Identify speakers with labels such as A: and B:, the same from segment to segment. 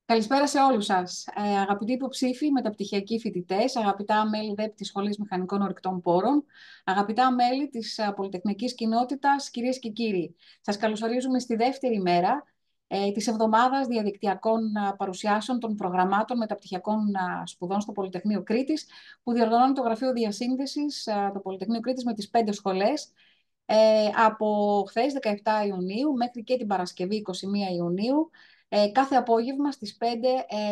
A: Καλησπέρα σε όλους σας. Αγαπητοί υποψήφοι, μεταπτυχιακοί φοιτητές, αγαπητά μέλη ΔΕΠ της Σχολής Μηχανικών Ορεικτών Πόρων, αγαπητά μέλη της πολυτεχνικής κοινότητας, κυρίες και κύριοι. Σας καλωσορίζουμε στη δεύτερη μέρα της εβδομάδας διαδικτυακών παρουσιάσεων των προγραμμάτων μεταπτυχιακών σπουδών στο Πολυτεχνείο Κρήτης, που διοργανώνει το Γραφείο Διασύνδεσης το Πολυτεχνείο Κρήτης με τις 5 σχολές από χθες 17 Ιουνίου μέχρι και την Παρασκευή 21 Ιουνίου, κάθε απόγευμα στις 5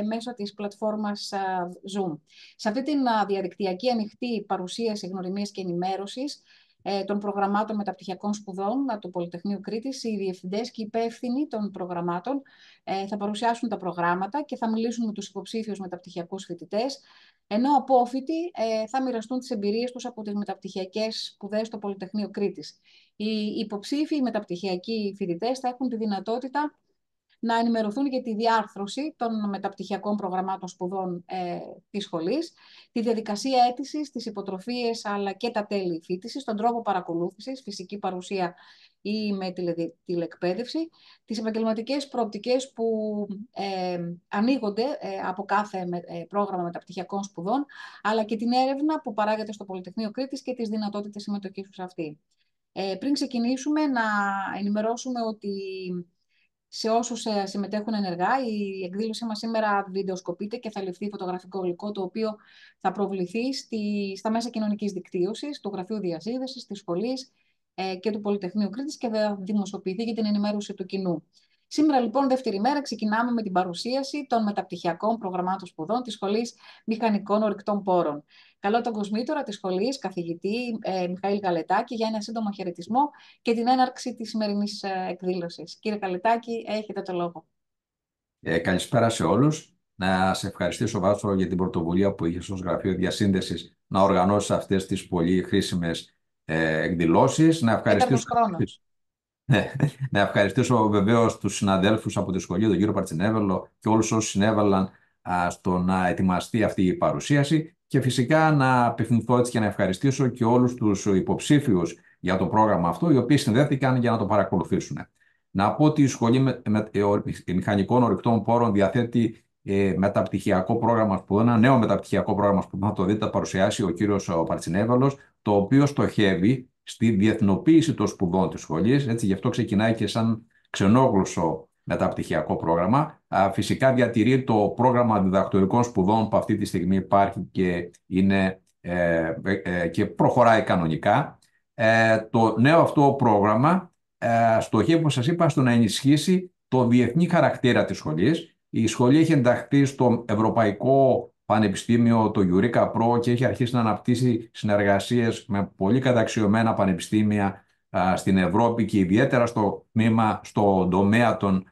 A: μέσω της πλατφόρμας Zoom. Σε αυτή την διαδικτυακή ανοιχτή παρουσίαση, γνωριμίας και ενημέρωσης των προγραμμάτων μεταπτυχιακών σπουδών του Πολυτεχνείου Κρήτης, οι διευθυντές και οι υπεύθυνοι των προγραμμάτων θα παρουσιάσουν τα προγράμματα και θα μιλήσουν με τους υποψήφιους μεταπτυχιακούς φοιτητές, ενώ απόφοιτοι θα μοιραστούν τις εμπειρίες τους από τις μεταπτυχιακές σπουδές στο Πολυτεχνείο Κρήτης. Οι υποψήφιοι μεταπτυχιακοί φοιτητές θα έχουν τη δυνατότητα να ενημερωθούν για τη διάρθρωση των μεταπτυχιακών προγραμμάτων σπουδών της σχολής, τη διαδικασία αίτησης, τις υποτροφίες αλλά και τα τέλη φοιτησης, τον τρόπο παρακολούθησης, φυσική παρουσία ή με τηλεκπαίδευση, τις επαγγελματικές προοπτικές που ανοίγονται από κάθε πρόγραμμα μεταπτυχιακών σπουδών, αλλά και την έρευνα που παράγεται στο Πολυτεχνείο Κρήτης και τις δυνατότητες συμμετοχής τους σε αυτή. Πριν ξεκινήσουμε, να ενημερώσουμε ότι σε όσους συμμετέχουν ενεργά, η εκδήλωσή μας σήμερα βιντεοσκοπείται και θα ληφθεί φωτογραφικό υλικό, το οποίο θα προβληθεί στα μέσα κοινωνικής δικτύωσης, του Γραφείου Διασύνδεσης, της Σχολής και του Πολυτεχνείου Κρήτης και θα δημοσιοποιηθεί για την ενημέρωση του κοινού. Σήμερα, λοιπόν, δεύτερη μέρα, ξεκινάμε με την παρουσίαση των μεταπτυχιακών προγραμμάτων σπουδών της Σχολής Μηχανικών Ορεικτών Πόρων. Καλώ τον κοσμήτορα της Σχολής, καθηγητή Μιχαήλ Καλετάκη, για ένα σύντομο χαιρετισμό και την έναρξη της σημερινής εκδήλωσης. Κύριε Καλετάκη, έχετε το λόγο.
B: Καλησπέρα σε όλους. Να σε ευχαριστήσω, Βάσο, για την πρωτοβουλία που είχες ως Γραφείο Διασύνδεσης να οργανώσεις αυτές τις πολύ χρήσιμες εκδηλώσεις. Να ευχαριστήσω βεβαίως τους συναδέλφους από τη σχολή, τον κύριο Παρτσινέβελο και όλους όσους συνέβαλαν στο να ετοιμαστεί αυτή η παρουσίαση, και φυσικά να απευθυνθώ έτσι και να ευχαριστήσω και όλους τους υποψήφιους για το πρόγραμμα αυτό, οι οποίοι συνδέθηκαν για να το παρακολουθήσουν. Να πω ότι η Σχολή Μηχανικών Ορεικτών Πόρων διαθέτει μεταπτυχιακό πρόγραμμα σπουδών, ένα νέο μεταπτυχιακό πρόγραμμα σπουδών, θα το δείτε, θα παρουσιάσει ο κύριος Παρτσινέβελος, το οποίο στοχεύει στη διεθνοποίηση των σπουδών της σχολής. Έτσι, γι' αυτό ξεκινάει και σαν ξενόγλωσσο μεταπτυχιακό πρόγραμμα. Φυσικά διατηρεί το πρόγραμμα διδακτορικών σπουδών που αυτή τη στιγμή υπάρχει και, και προχωράει κανονικά. Το νέο αυτό πρόγραμμα στοχεύει, όπως σας είπα, στο να ενισχύσει το διεθνή χαρακτήρα της σχολής. Η σχολή έχει ενταχθεί στο Ευρωπαϊκό Πανεπιστήμιο, το Eureka Pro, και έχει αρχίσει να αναπτύσσει συνεργασίες με πολύ καταξιωμένα πανεπιστήμια στην Ευρώπη και ιδιαίτερα στον τομέα των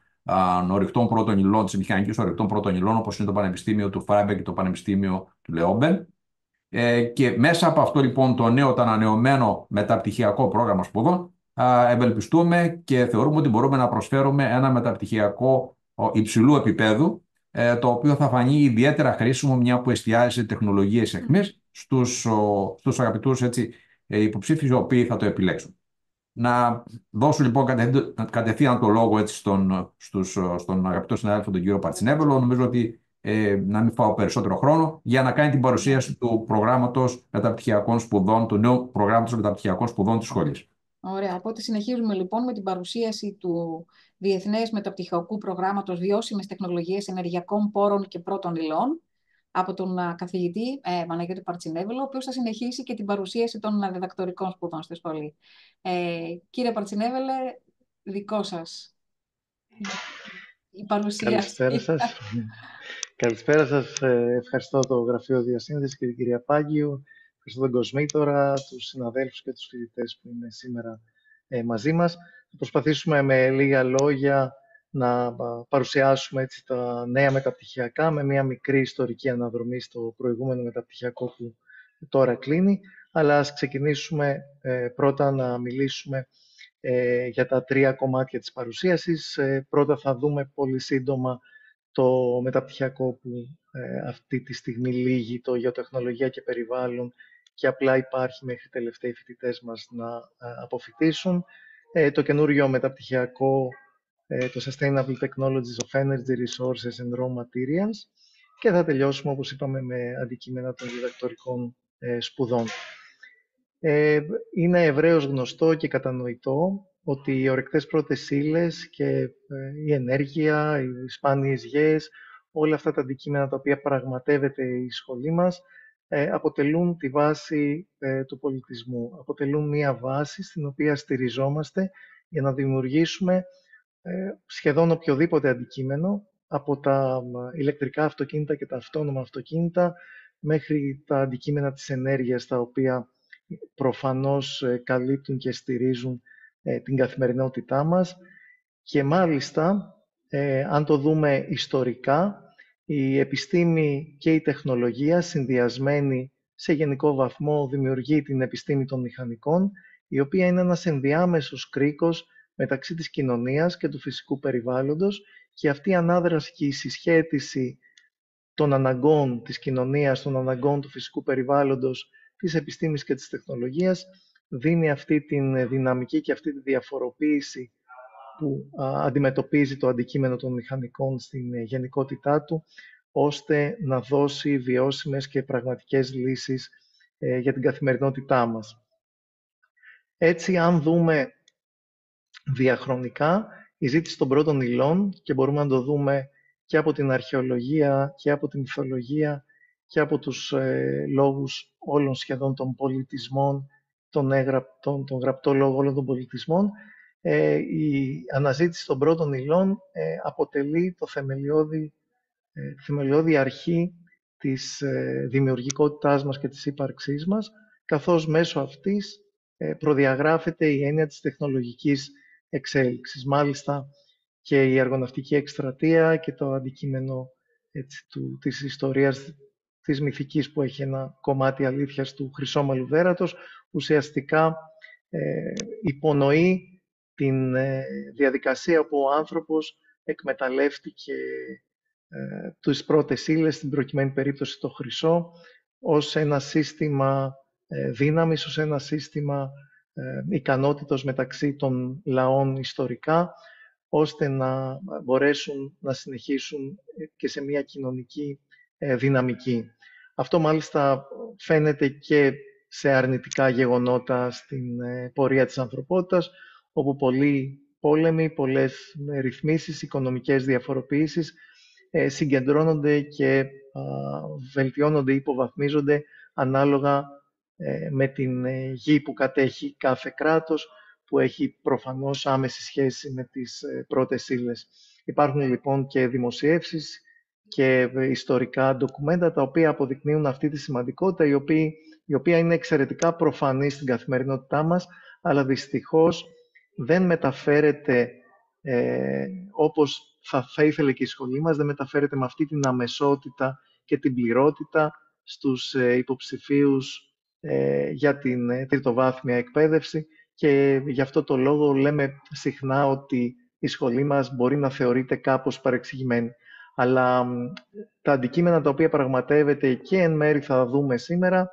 B: ορεικτών πρώτων υλών, της μηχανικής ορεικτών πρώτων υλών, όπως είναι το Πανεπιστήμιο του Φράιμπεργκ και το Πανεπιστήμιο του Λεόμπεν. Και μέσα από αυτό, λοιπόν, το ανανεωμένο μεταπτυχιακό πρόγραμμα σπουδών, ευελπιστούμε και θεωρούμε ότι μπορούμε να προσφέρουμε ένα μεταπτυχιακό υψηλού επίπεδου, το οποίο θα φανεί ιδιαίτερα χρήσιμο, μια που εστιάζει σε τεχνολογίες αιχμής στους αγαπητούς υποψήφιους, οι οποίοι θα το επιλέξουν. Να δώσω λοιπόν κατευθείαν το λόγο στον αγαπητό συνάδελφο, τον κύριο Παρτσινέβελο. Νομίζω ότι να μην φάω περισσότερο χρόνο, για να κάνει την παρουσίαση του προγράμματος μεταπτυχιακών σπουδών, του νέου προγράμματος μεταπτυχιακών σπουδών της σχολής.
A: Ωραία. Οπότε συνεχίζουμε λοιπόν με την παρουσίαση του Διεθνές Μεταπτυχιακού Προγράμματος Βιώσιμες Τεχνολογίες Ενεργειακών Πόρων και Πρώτων Υλών από τον καθηγητή Παναγιώτη Παρτσινέβελο, ο οποίος θα συνεχίσει και την παρουσίαση των διδακτορικών σπουδών στη σχολή. Κύριε Παρτσινέβελε, δικό σας η παρουσίαση.
C: Καλησπέρα σας. Καλησπέρα σας. Ευχαριστώ το Γραφείο Διασύνδεσης και την κυρία Πάγγιου. Ευχαριστώ τον κοσμήτορα, τους συναδέλφους και τους φοιτητές που είναι σήμερα μαζί μας. Θα προσπαθήσουμε με λίγα λόγια να παρουσιάσουμε έτσι τα νέα μεταπτυχιακά, με μια μικρή ιστορική αναδρομή στο προηγούμενο μεταπτυχιακό που τώρα κλείνει. Αλλά ας ξεκινήσουμε πρώτα να μιλήσουμε για τα τρία κομμάτια της παρουσίασης. Πρώτα θα δούμε πολύ σύντομα το μεταπτυχιακό που αυτή τη στιγμή λύγει, το γεωτεχνολογία και περιβάλλον, και απλά υπάρχει μέχρι τελευταίοι φοιτητές μας να αποφοιτήσουν. Το καινούριο μεταπτυχιακό το Sustainable Technologies of Energy Resources and Raw Materials, και θα τελειώσουμε, όπως είπαμε, με αντικείμενα των διδακτορικών σπουδών. Είναι ευρέως γνωστό και κατανοητό ότι οι ορυκτές πρώτες ύλες και η ενέργεια, οι σπάνιες γέες, όλα αυτά τα αντικείμενα τα οποία πραγματεύεται η σχολή μας, αποτελούν τη βάση του πολιτισμού. Αποτελούν μία βάση στην οποία στηριζόμαστε για να δημιουργήσουμε σχεδόν οποιοδήποτε αντικείμενο, από τα ηλεκτρικά αυτοκίνητα και τα αυτόνομα αυτοκίνητα, μέχρι τα αντικείμενα της ενέργειας, τα οποία προφανώς καλύπτουν και στηρίζουν την καθημερινότητά μας. Και μάλιστα, αν το δούμε ιστορικά, η επιστήμη και η τεχνολογία συνδυασμένη σε γενικό βαθμό δημιουργεί την επιστήμη των μηχανικών, η οποία είναι ένας ενδιάμεσος κρίκος μεταξύ της κοινωνίας και του φυσικού περιβάλλοντος, και αυτή η ανάδραση και η συσχέτιση των αναγκών της κοινωνίας, των αναγκών του φυσικού περιβάλλοντος, της επιστήμης και της τεχνολογίας, δίνει αυτή την δυναμική και αυτή τη διαφοροποίηση που αντιμετωπίζει το αντικείμενο των μηχανικών στην γενικότητά του, ώστε να δώσει βιώσιμες και πραγματικές λύσεις για την καθημερινότητά μας. Έτσι, αν δούμε διαχρονικά, η ζήτηση των πρώτων υλών, και μπορούμε να το δούμε και από την αρχαιολογία και από την μυθολογία και από τους λόγους όλων σχεδόν των πολιτισμών, τον γραπτό λόγο όλων των πολιτισμών, η αναζήτηση των πρώτων υλών αποτελεί το θεμελιώδη αρχή της δημιουργικότητάς μας και της ύπαρξής μας, καθώς μέσω αυτής προδιαγράφεται η έννοια της τεχνολογικής εξέλιξης. Μάλιστα, και η αργοναυτική εκστρατεία και το αντικείμενο της ιστορίας της μυθικής, που έχει ένα κομμάτι αλήθειας, του Χρυσόμαλου Δέρατος, ουσιαστικά υπονοεί την διαδικασία όπου ο άνθρωπος εκμεταλλεύτηκε τις πρώτες ύλες, στην προκειμένη περίπτωση το χρυσό, ως ένα σύστημα δύναμης, ως ένα σύστημα ικανότητος μεταξύ των λαών ιστορικά, ώστε να μπορέσουν να συνεχίσουν και σε μια κοινωνική δυναμική. Αυτό μάλιστα φαίνεται και σε αρνητικά γεγονότα στην πορεία της ανθρωπότητας, όπου πολλοί πόλεμοι, πολλές ρυθμίσεις, οικονομικές διαφοροποιήσεις συγκεντρώνονται και βελτιώνονται ή υποβαθμίζονται ανάλογα με την γη που κατέχει κάθε κράτος, που έχει προφανώς άμεση σχέση με τις πρώτες ύλες. Υπάρχουν λοιπόν και δημοσιεύσεις και ιστορικά ντοκουμέντα τα οποία αποδεικνύουν αυτή τη σημαντικότητα, η οποία είναι εξαιρετικά προφανή στην καθημερινότητά μας, αλλά δυστυχώς δεν μεταφέρεται όπως θα ήθελε και η σχολή μας, δεν μεταφέρεται με αυτή την αμεσότητα και την πληρότητα στους υποψηφίους για την τριτοβάθμια εκπαίδευση, και γι' αυτό το λόγο λέμε συχνά ότι η σχολή μας μπορεί να θεωρείται κάπως παρεξηγημένη. Αλλά τα αντικείμενα τα οποία πραγματεύεται και εν μέρει θα δούμε σήμερα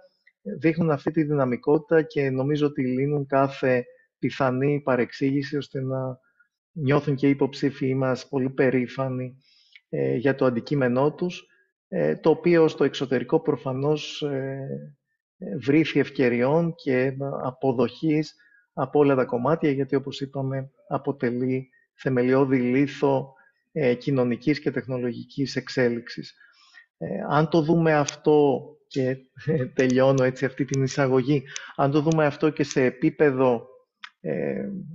C: δείχνουν αυτή τη δυναμικότητα, και νομίζω ότι λύνουν κάθε πιθανή παρεξήγηση, ώστε να νιώθουν και οι υποψήφοι μας πολύ περήφανοι για το αντικείμενό τους, το οποίο στο εξωτερικό προφανώς βρήθη ευκαιριών και αποδοχής από όλα τα κομμάτια, γιατί όπως είπαμε αποτελεί θεμελιώδη λίθο κοινωνικής και τεχνολογικής εξέλιξης. Αν το δούμε αυτό, και τελειώνω έτσι αυτή την εισαγωγή, αν το δούμε αυτό και σε επίπεδο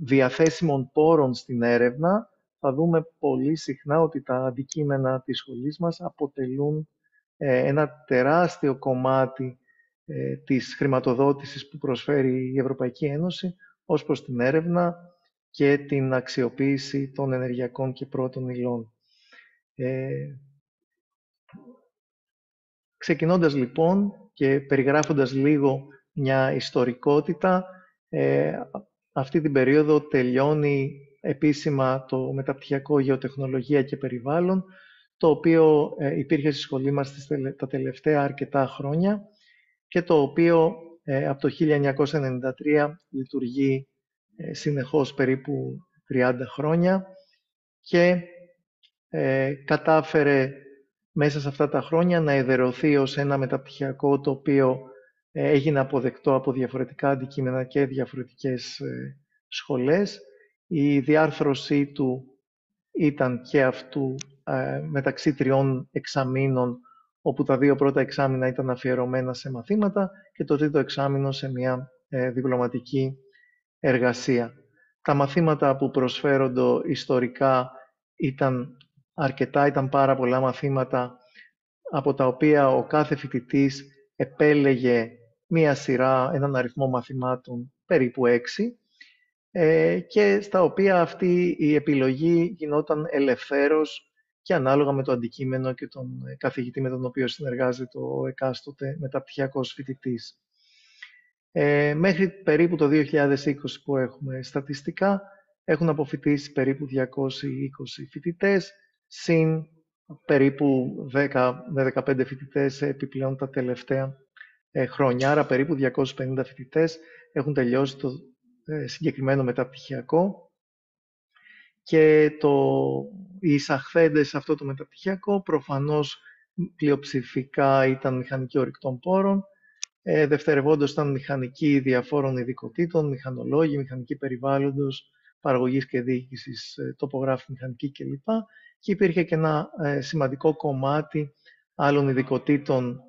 C: διαθέσιμων πόρων στην έρευνα, θα δούμε πολύ συχνά ότι τα αντικείμενα της σχολής μας αποτελούν ένα τεράστιο κομμάτι της χρηματοδότησης που προσφέρει η Ευρωπαϊκή Ένωση ως προς την έρευνα και την αξιοποίηση των ενεργειακών και πρώτων υλών. Ξεκινώντας λοιπόν και περιγράφοντας λίγο μια ιστορικότητα, αυτή την περίοδο τελειώνει επίσημα το μεταπτυχιακό Γεωτεχνολογία και Περιβάλλον, το οποίο υπήρχε στη σχολή μας τα τελευταία αρκετά χρόνια και το οποίο από το 1993 λειτουργεί συνεχώς περίπου 30 χρόνια, και κατάφερε μέσα σε αυτά τα χρόνια να εδραιωθεί ως ένα μεταπτυχιακό το οποίο έγινε αποδεκτό από διαφορετικά αντικείμενα και διαφορετικές σχολές. Η διάρθρωσή του ήταν και αυτού μεταξύ 3 εξαμήνων, όπου τα 2 πρώτα εξάμηνα ήταν αφιερωμένα σε μαθήματα και το τρίτο εξάμηνο σε μια διπλωματική εργασία. Τα μαθήματα που προσφέρονται ιστορικά ήταν αρκετά, ήταν πάρα πολλά μαθήματα, από τα οποία ο κάθε φοιτητής επέλεγε μία σειρά, έναν αριθμό μαθημάτων, περίπου 6, και στα οποία αυτή η επιλογή γινόταν ελευθέρως και ανάλογα με το αντικείμενο και τον καθηγητή με τον οποίο συνεργάζεται ο εκάστοτε μεταπτυχιακός φοιτητής. Μέχρι περίπου το 2020 που έχουμε στατιστικά, έχουν αποφοιτήσει περίπου 220 φοιτητές, συν περίπου 10 με 15 φοιτητές επιπλέον τα τελευταία χρόνια. Άρα περίπου 250 φοιτητές έχουν τελειώσει το συγκεκριμένο μεταπτυχιακό και οι εισαχθέντες σε αυτό το μεταπτυχιακό προφανώς πλειοψηφικά ήταν μηχανικοί ορυκτών πόρων, δευτερευόντως ήταν μηχανικοί διαφόρων ειδικοτήτων, μηχανολόγοι, μηχανικοί περιβάλλοντος, παραγωγής και διοίκησης, τοπογράφοι μηχανικοί κλπ. Και υπήρχε και ένα σημαντικό κομμάτι άλλων ειδικοτήτων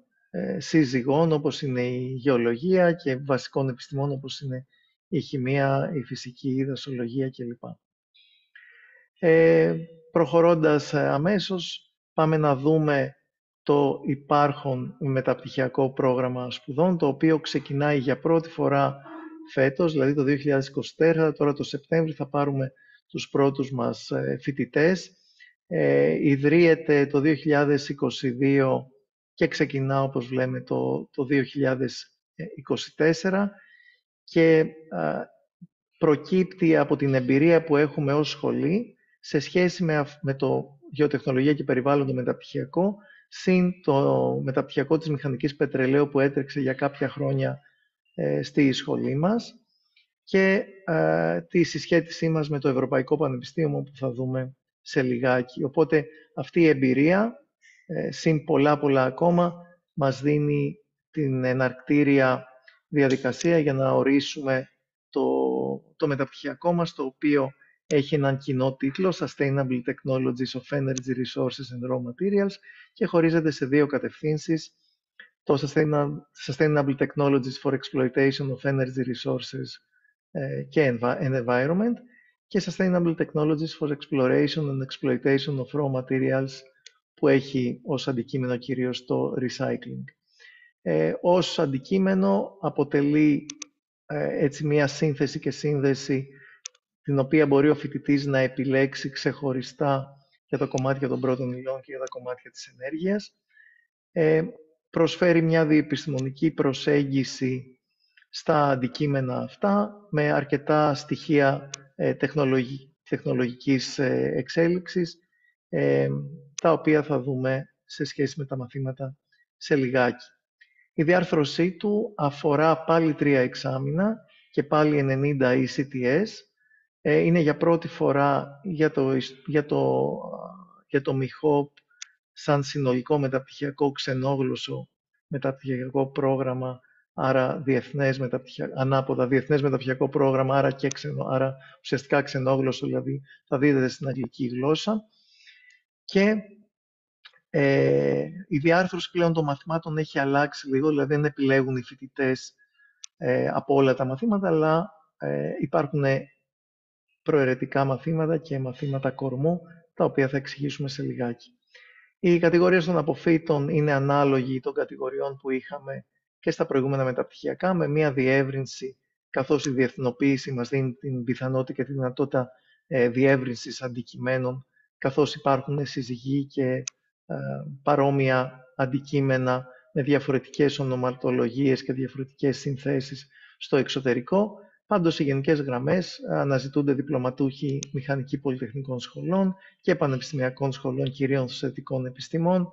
C: σύζυγών, όπως είναι η γεωλογία, και βασικών επιστημών, όπως είναι η χημεία, η φυσική, η δασολογία κλπ. Προχωρώντας αμέσως, πάμε να δούμε το υπάρχον μεταπτυχιακό πρόγραμμα σπουδών, το οποίο ξεκινάει για πρώτη φορά φέτος, δηλαδή το 2024. Τώρα το Σεπτέμβριο θα πάρουμε τους πρώτους μας φοιτητές. Ιδρύεται το 2022 και ξεκινά, όπως βλέπουμε, το 2024 και προκύπτει από την εμπειρία που έχουμε ως σχολή σε σχέση με το γεωτεχνολογία και περιβάλλοντο μεταπτυχιακό, συν το μεταπτυχιακό της μηχανικής πετρελαίου που έτρεξε για κάποια χρόνια στη σχολή μας και τη συσχέτισή μας με το Ευρωπαϊκό Πανεπιστήμιο που θα δούμε σε λιγάκι. Οπότε αυτή η εμπειρία, συν πολλά ακόμα, μας δίνει την εναρκτήρια διαδικασία για να ορίσουμε το μεταπτυχιακό μας, το οποίο έχει έναν κοινό τίτλο Sustainable Technologies of Energy Resources and Raw Materials και χωρίζεται σε 2 κατευθύνσεις, το Sustainable Technologies for Exploitation of Energy Resources και Environment και Sustainable Technologies for Exploration and Exploitation of Raw Materials, που έχει ως αντικείμενο κυρίως το recycling. Ως αντικείμενο αποτελεί έτσι μία σύνθεση και σύνδεση, την οποία μπορεί ο φοιτητής να επιλέξει ξεχωριστά για τα κομμάτια των πρώτων υλών και για τα κομμάτια της ενέργειας. Προσφέρει μια διεπιστημονική προσέγγιση στα αντικείμενα αυτά, με αρκετά στοιχεία τεχνολογικής εξέλιξης, τα οποία θα δούμε σε σχέση με τα μαθήματα σε λιγάκι. Η διάρθρωσή του αφορά πάλι 3 εξάμηνα και πάλι 90 ECTS. Είναι για πρώτη φορά για το ΜΙΧΟΠ σαν συνολικό μεταπτυχιακό ξενόγλωσσο μεταπτυχιακό πρόγραμμα, άρα ανάποδα διεθνές μεταπτυχιακό πρόγραμμα, άρα ουσιαστικά ξενόγλωσσο, δηλαδή θα δίδεται στην αγγλική γλώσσα. Και η διάρθρωση πλέον των μαθημάτων έχει αλλάξει λίγο, δηλαδή δεν επιλέγουν οι φοιτητές από όλα τα μαθήματα, αλλά υπάρχουν προαιρετικά μαθήματα και μαθήματα κορμού, τα οποία θα εξηγήσουμε σε λιγάκι. Οι κατηγορίες των αποφύτων είναι ανάλογοι των κατηγοριών που είχαμε και στα προηγούμενα μεταπτυχιακά, με μία διεύρυνση, καθώς η διεθνοποίηση μας δίνει την πιθανότητα και τη δυνατότητα διεύρυνσης αντικειμένων, καθώς υπάρχουν συζυγοί και παρόμοια αντικείμενα με διαφορετικές ονοματολογίες και διαφορετικές συνθέσεις στο εξωτερικό. Πάντως, οι γενικές γραμμές αναζητούνται διπλωματούχοι μηχανικοί πολυτεχνικών σχολών και πανεπιστημιακών σχολών, κυρίως θετικών επιστημών,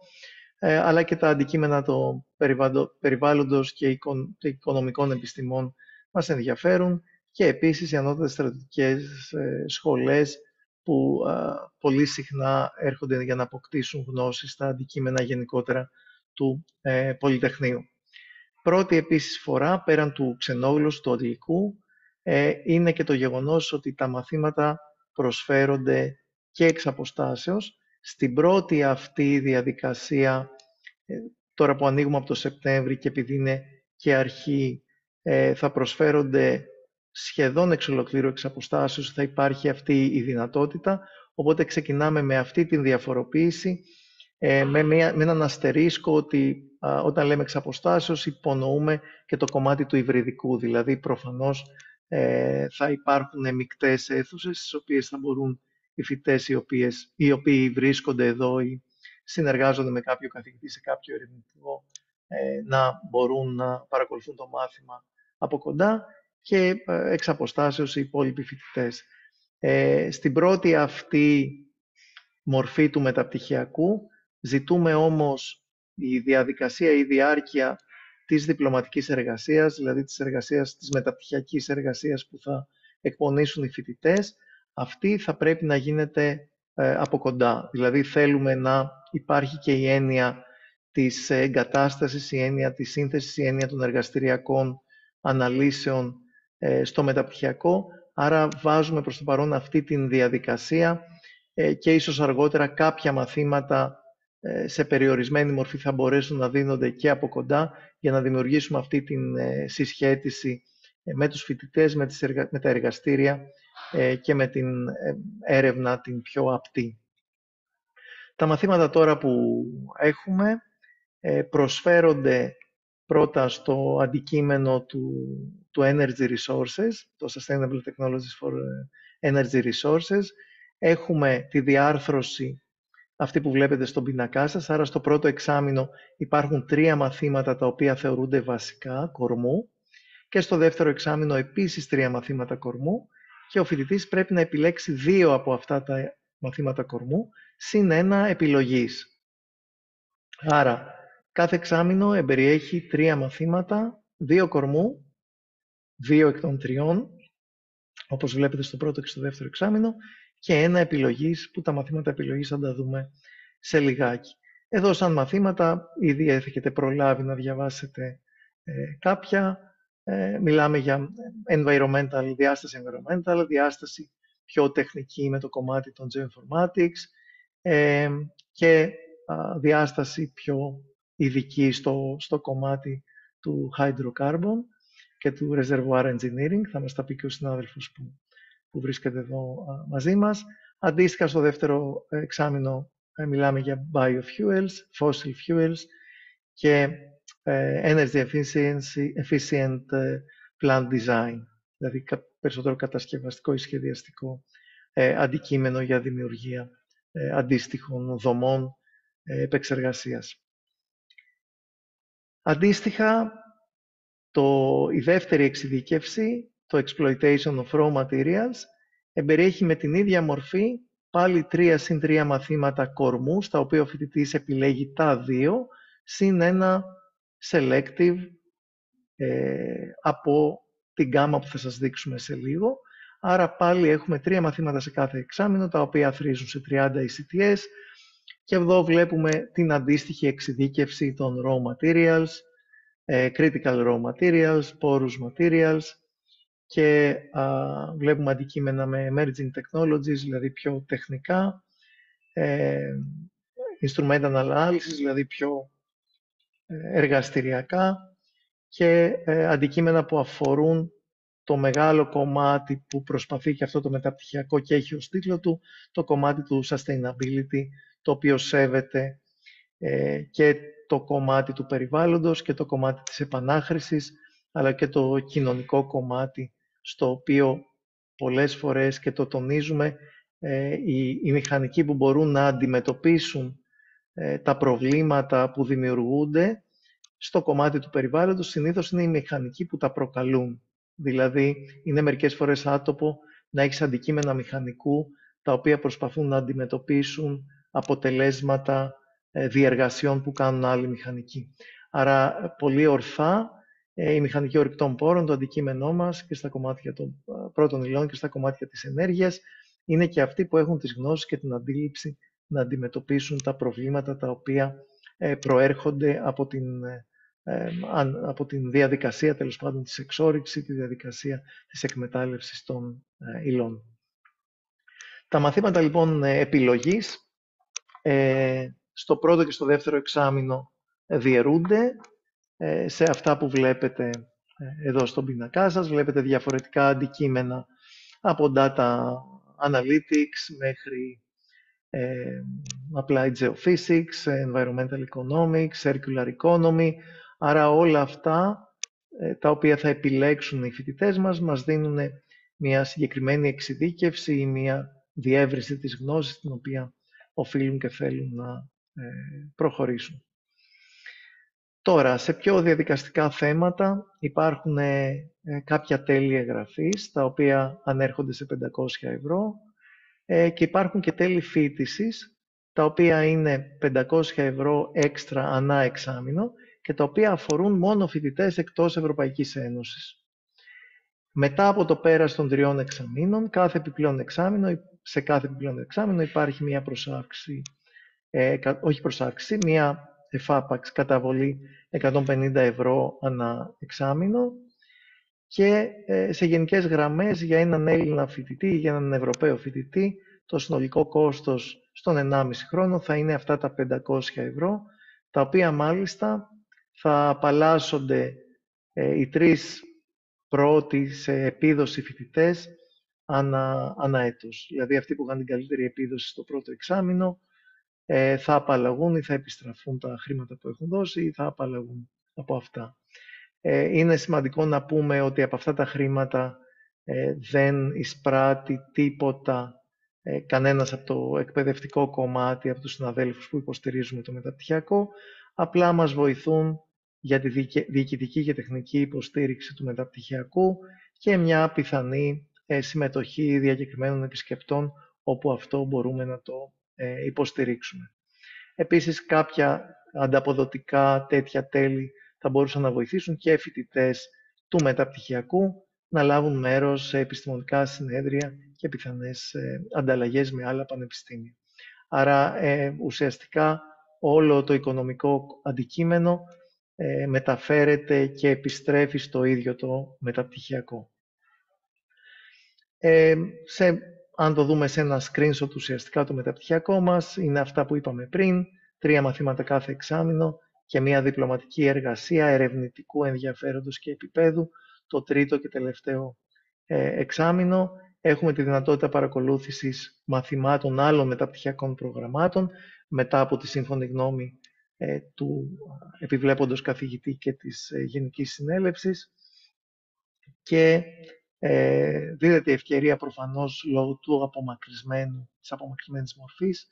C: αλλά και τα αντικείμενα των περιβάλλοντος και οικονομικών επιστημών μας ενδιαφέρουν, και επίσης οι ανώτατες στρατιωτικές σχολές που πολύ συχνά έρχονται για να αποκτήσουν γνώση στα αντικείμενα γενικότερα του Πολυτεχνείου. Πρώτη επίσης φορά, πέραν του ξενόγλωσσου, του αγγλικού, είναι και το γεγονός ότι τα μαθήματα προσφέρονται και εξ αποστάσεως. Στην πρώτη αυτή διαδικασία, τώρα που ανοίγουμε από το Σεπτέμβρη και επειδή είναι και αρχή, θα προσφέρονται σχεδόν εξ ολοκλήρου εξ αποστάσεως, θα υπάρχει αυτή η δυνατότητα. Οπότε ξεκινάμε με αυτή την διαφοροποίηση, με έναν αστερίσκο ότι όταν λέμε εξ αποστάσεως υπονοούμε και το κομμάτι του υβριδικού, δηλαδή προφανώς θα υπάρχουν μεικτές αίθουσες στις οποίες θα μπορούν οι φοιτητές οι οποίοι βρίσκονται εδώ ή συνεργάζονται με κάποιο καθηγητή σε κάποιο ερευνητικό να μπορούν να παρακολουθούν το μάθημα από κοντά και εξ αποστάσεως οι υπόλοιποι φοιτητές. Στην πρώτη αυτή μορφή του μεταπτυχιακού ζητούμε όμως η διαδικασία ή η διάρκεια της διπλωματικής εργασίας, δηλαδή της μεταπτυχιακής εργασίας που θα εκπονήσουν οι φοιτητές, αυτή θα πρέπει να γίνεται από κοντά. Δηλαδή θέλουμε να υπάρχει και η έννοια της εγκατάστασης, η έννοια της σύνθεσης, η έννοια των εργαστηριακών αναλύσεων στο μεταπτυχιακό. Άρα βάζουμε προς το παρόν αυτή την διαδικασία και ίσως αργότερα κάποια μαθήματα σε περιορισμένη μορφή θα μπορέσουν να δίνονται και από κοντά για να δημιουργήσουμε αυτή την συσχέτιση με τους φοιτητές, με τα εργαστήρια και με την έρευνα την πιο απτή. Τα μαθήματα τώρα που έχουμε προσφέρονται πρώτα στο αντικείμενο του Energy Resources, το Sustainable Technologies for Energy Resources. Έχουμε τη διάρθρωση αυτή που βλέπετε στον πίνακά σας, άρα στο πρώτο εξάμηνο υπάρχουν 3 μαθήματα τα οποία θεωρούνται βασικά κορμού και στο δεύτερο εξάμηνο επίσης 3 μαθήματα κορμού και ο φοιτητής πρέπει να επιλέξει 2 από αυτά τα μαθήματα κορμού συν 1 επιλογής. Άρα κάθε εξάμηνο εμπεριέχει 3 μαθήματα, 2 κορμού, 2 εκ των 3, όπως βλέπετε στο πρώτο και στο δεύτερο εξάμηνο, και 1 επιλογής, που τα μαθήματα επιλογής θα τα δούμε σε λιγάκι. Εδώ σαν μαθήματα, ήδη έχετε προλάβει να διαβάσετε κάποια. Μιλάμε για environmental, διάσταση environmental, διάσταση πιο τεχνική με το κομμάτι των geoinformatics και διάσταση πιο ειδική στο κομμάτι του hydrocarbon και του reservoir engineering. Θα μας τα πει και ο συνάδελφος που βρίσκεται εδώ μαζί μας. Αντίστοιχα, στο δεύτερο εξάμηνο μιλάμε για biofuels, fossil fuels και energy efficient plant design, δηλαδή περισσότερο κατασκευαστικό ή σχεδιαστικό αντικείμενο για δημιουργία αντίστοιχων δομών επεξεργασίας. Αντίστοιχα, η δεύτερη εξειδίκευση, το exploitation of raw materials, εμπεριέχει με την ίδια μορφή πάλι 3 συν 3 μαθήματα κορμού, στα οποία ο φοιτητής επιλέγει τα 2, συν 1 selective από την γκάμα που θα σας δείξουμε σε λίγο. Άρα πάλι έχουμε 3 μαθήματα σε κάθε εξάμηνο, τα οποία θρίζουν σε 30 ECTS. Και εδώ βλέπουμε την αντίστοιχη εξειδίκευση των raw materials, critical raw materials, porous materials και βλέπουμε αντικείμενα με emerging technologies, δηλαδή πιο τεχνικά, instrumental analysis, δηλαδή πιο εργαστηριακά και αντικείμενα που αφορούν το μεγάλο κομμάτι που προσπαθεί και αυτό το μεταπτυχιακό και έχει ως τίτλο του, το κομμάτι του sustainability, το οποίο σέβεται και το κομμάτι του περιβάλλοντος και το κομμάτι της επανάχρησης, αλλά και το κοινωνικό κομμάτι, στο οποίο πολλές φορές, και το τονίζουμε, οι μηχανικοί που μπορούν να αντιμετωπίσουν τα προβλήματα που δημιουργούνται στο κομμάτι του περιβάλλοντος, συνήθως είναι οι μηχανικοί που τα προκαλούν. Δηλαδή, είναι μερικές φορές άτοπο να έχεις αντικείμενα μηχανικού, τα οποία προσπαθούν να αντιμετωπίσουν αποτελέσματα διεργασιών που κάνουν άλλοι μηχανικοί. Άρα, πολύ ορθά, η μηχανική ορυκτών πόρων, το αντικείμενό μας και στα κομμάτια των πρώτων υλών και στα κομμάτια της ενέργειας, είναι και αυτοί που έχουν τις γνώσεις και την αντίληψη να αντιμετωπίσουν τα προβλήματα τα οποία προέρχονται από την διαδικασία, τέλος πάντων, της εξόρυξης, τη διαδικασία της εκμετάλλευσης των υλών. Τα μαθήματα λοιπόν επιλογής στο πρώτο και στο δεύτερο εξάμηνο διαιρούνται σε αυτά που βλέπετε εδώ στον πίνακά σας. Βλέπετε διαφορετικά αντικείμενα από data analytics μέχρι applied geophysics, environmental economics, circular economy. Άρα όλα αυτά τα οποία θα επιλέξουν οι φοιτητές μας δίνουν μια συγκεκριμένη εξειδίκευση ή μια διεύρυνση της γνώσης την οποία οφείλουν και θέλουν να προχωρήσουν. Τώρα, σε πιο διαδικαστικά θέματα υπάρχουν κάποια τέλη εγγραφής, τα οποία ανέρχονται σε 500 ευρώ και υπάρχουν και τέλη φοιτησης, τα οποία είναι 500 ευρώ έξτρα ανά εξάμηνο και τα οποία αφορούν μόνο φοιτητές εκτός Ευρωπαϊκής Ένωσης. Μετά από το πέρας των 3 εξαμήνων, σε κάθε επιπλέον εξάμηνο υπάρχει μια μια εφάπαξ καταβολή 150 ευρώ ανά εξάμηνο και σε γενικές γραμμές για έναν Έλληνα φοιτητή ή για έναν Ευρωπαίο φοιτητή το συνολικό κόστος στον 1,5 χρόνο θα είναι αυτά τα 500 ευρώ, τα οποία μάλιστα θα απαλλάσσονται οι 3 πρώτοι σε επίδοση φοιτητές ανά έτος. Δηλαδή αυτοί που είχαν την καλύτερη επίδοση στο πρώτο εξάμηνο θα απαλλαγούν ή θα επιστραφούν τα χρήματα που έχουν δώσει ή θα απαλλαγούν από αυτά. Είναι σημαντικό να πούμε ότι από αυτά τα χρήματα δεν εισπράττει τίποτα κανένας από το εκπαιδευτικό κομμάτι, από τους συναδέλφους που υποστηρίζουμε το μεταπτυχιακό, απλά μας βοηθούν για τη διοικητική και τεχνική υποστήριξη του μεταπτυχιακού και μια πιθανή συμμετοχή διακεκριμένων επισκεπτών όπου αυτό μπορούμε να το υποστηρίξουμε. Επίσης, κάποια ανταποδοτικά τέτοια τέλη θα μπορούσαν να βοηθήσουν και φοιτητές του μεταπτυχιακού να λάβουν μέρος σε επιστημονικά συνέδρια και πιθανές ανταλλαγές με άλλα πανεπιστήμια. Άρα, ουσιαστικά, όλο το οικονομικό αντικείμενο μεταφέρεται και επιστρέφει στο ίδιο το μεταπτυχιακό. Αν το δούμε σε ένα screenshot, ουσιαστικά το μεταπτυχιακό μας είναι αυτά που είπαμε πριν, 3 μαθήματα κάθε εξάμηνο και μια διπλωματική εργασία ερευνητικού ενδιαφέροντος και επίπεδου το τρίτο και τελευταίο εξάμηνο. Έχουμε τη δυνατότητα παρακολούθησης μαθημάτων άλλων μεταπτυχιακών προγραμμάτων μετά από τη σύμφωνη γνώμη του επιβλέποντος καθηγητή και της Γενικής Συνέλευσης και δίδεται η ευκαιρία προφανώς λόγω της απομακρυσμένης μορφής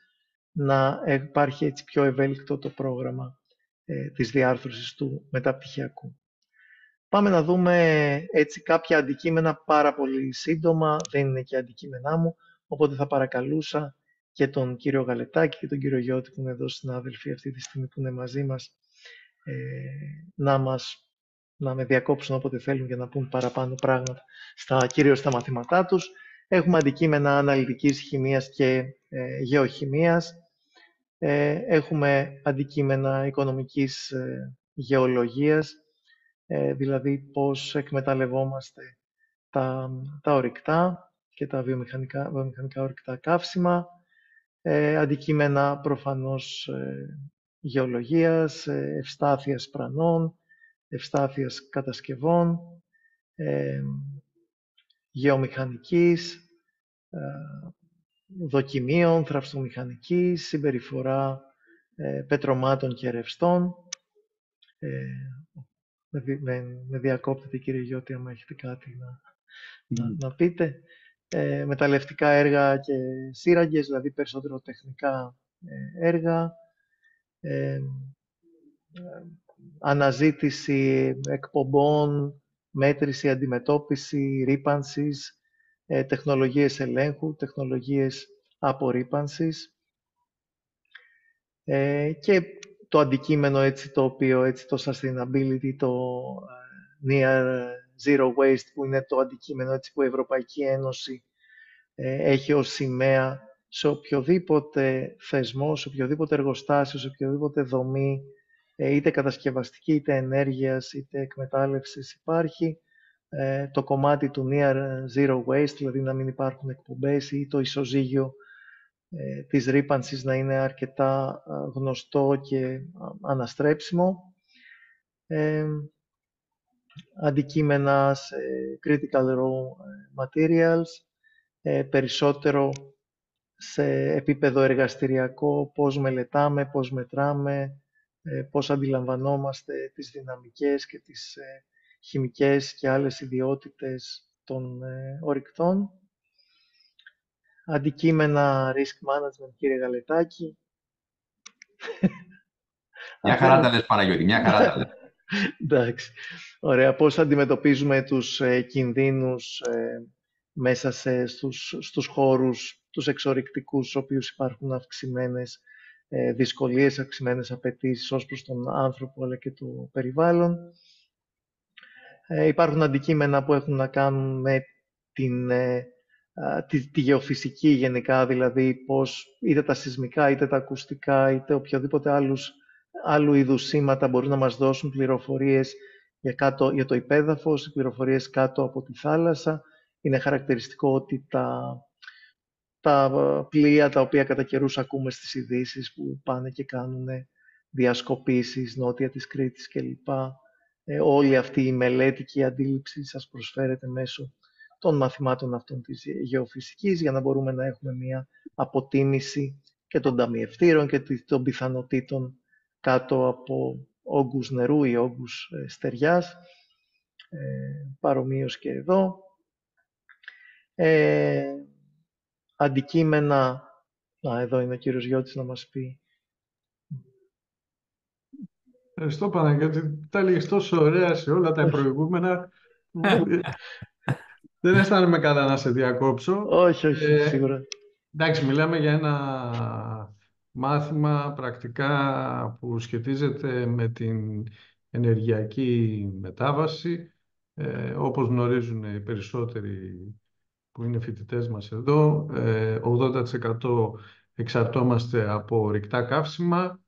C: να υπάρχει έτσι πιο ευέλικτο το πρόγραμμα της διάρθρωσης του μεταπτυχιακού. Πάμε να δούμε έτσι κάποια αντικείμενα πάρα πολύ σύντομα, δεν είναι και αντικείμενά μου, οπότε θα παρακαλούσα και τον κύριο Γαλετάκη και τον κύριο Γιώτη που είναι εδώ συνάδελφοι αυτή τη στιγμή που είναι μαζί μας να με διακόψουν όποτε θέλουν για να πούν παραπάνω πράγματα κυρίως στα μαθήματά τους. Έχουμε αντικείμενα αναλυτικής χημείας και γεωχημείας. Έχουμε αντικείμενα οικονομικής γεωλογίας, δηλαδή πώς εκμεταλλευόμαστε τα ορυκτά και τα βιομηχανικά ορυκτά καύσιμα. Αντικείμενα προφανώς γεωλογίας, ευστάθειας πρανών, ευστάθειας κατασκευών, γεωμηχανικής, δοκιμίων, θραυστομηχανικής, συμπεριφορά πετρωμάτων και ρευστών. Με διακόπτετε κύριε Γιώτη, άμα έχετε κάτι να πείτε. Μεταλλευτικά έργα και σύραγγες, δηλαδή περισσότερο τεχνικά έργα. Αναζήτηση εκπομπών, μέτρηση, αντιμετώπιση, ρύπανσης, τεχνολογίες ελέγχου, τεχνολογίες απορρύπανσης και το αντικείμενο έτσι, το οποίο έτσι, το sustainability, το near zero waste που είναι το αντικείμενο έτσι, που η Ευρωπαϊκή Ένωση έχει ως σημαία σε οποιοδήποτε θεσμό, σε οποιοδήποτε εργοστάσιο, σε οποιοδήποτε δομή, είτε κατασκευαστική, είτε ενέργειας, είτε εκμετάλλευσης υπάρχει, το κομμάτι του near zero waste, δηλαδή να μην υπάρχουν εκπομπές, ή το ισοζύγιο της ρύπανσης να είναι αρκετά γνωστό και αναστρέψιμο. Αντικείμενα σε critical raw materials, περισσότερο σε επίπεδο εργαστηριακό, πώς μελετάμε, πώς μετράμε, πώς αντιλαμβανόμαστε τις δυναμικές και τις χημικές και άλλες ιδιότητες των ορυκτών. Αντικείμενα risk management, κύριε Γαλετάκη.
B: Μια χαρά τα λες, Παναγιώτη, μια χαρά τα λες.
C: Εντάξει. Ωραία. Πώς αντιμετωπίζουμε τους κινδύνους μέσα στους χώρους, τους εξορυκτικούς, στους οποίους υπάρχουν αυξημένες δυσκολίες, αυξημένες απαιτήσεις ως προς τον άνθρωπο αλλά και το περιβάλλον. Υπάρχουν αντικείμενα που έχουν να κάνουν με τη γεωφυσική γενικά, δηλαδή πώς είτε τα σεισμικά, είτε τα ακουστικά, είτε οποιοδήποτε άλλου είδους σήματα μπορούν να μας δώσουν πληροφορίες για το υπέδαφος, πληροφορίες κάτω από τη θάλασσα. Είναι χαρακτηριστικό ότι τα πλοία τα οποία κατά καιρούς ακούμε στις ειδήσεις που πάνε και κάνουν διασκοπήσεις νότια της Κρήτης κλπ. Όλη αυτή η μελέτη και η αντίληψη σας προσφέρεται μέσω των μαθημάτων αυτών της γεωφυσικής, για να μπορούμε να έχουμε μια αποτίμηση και των ταμιευτήρων και των πιθανοτήτων κάτω από όγκους νερού ή όγκους στεριάς, παρομοίως και εδώ. Αντικείμενα, εδώ είναι ο κύριος Γιώτης να μας πει.
D: Ευχαριστώ, Παναγιώτη. Τα έλεγες τόσο ωραία σε όλα τα προηγούμενα. Δεν αισθάνομαι καλά να σε διακόψω.
C: Όχι, σίγουρα.
D: Εντάξει, μιλάμε για ένα μάθημα πρακτικά που σχετίζεται με την ενεργειακή μετάβαση. Όπως γνωρίζουν οι περισσότεροι που είναι φοιτητές μας εδώ, 80% εξαρτώμαστε από ορυκτά καύσιμα.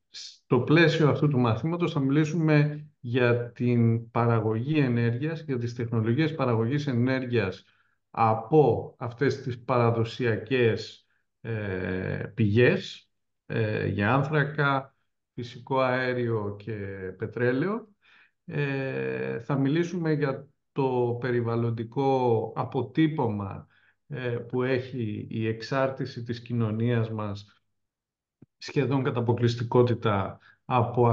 D: Στο πλαίσιο αυτού του μαθήματος θα μιλήσουμε για την παραγωγή ενέργειας, για τις τεχνολογίες παραγωγής ενέργειας από αυτές τις παραδοσιακές πηγές, για άνθρακα, φυσικό αέριο και πετρέλαιο. Θα μιλήσουμε για το περιβαλλοντικό αποτύπωμα που έχει η εξάρτηση της κοινωνίας μας σχεδόν κατά αποκλειστικότητα από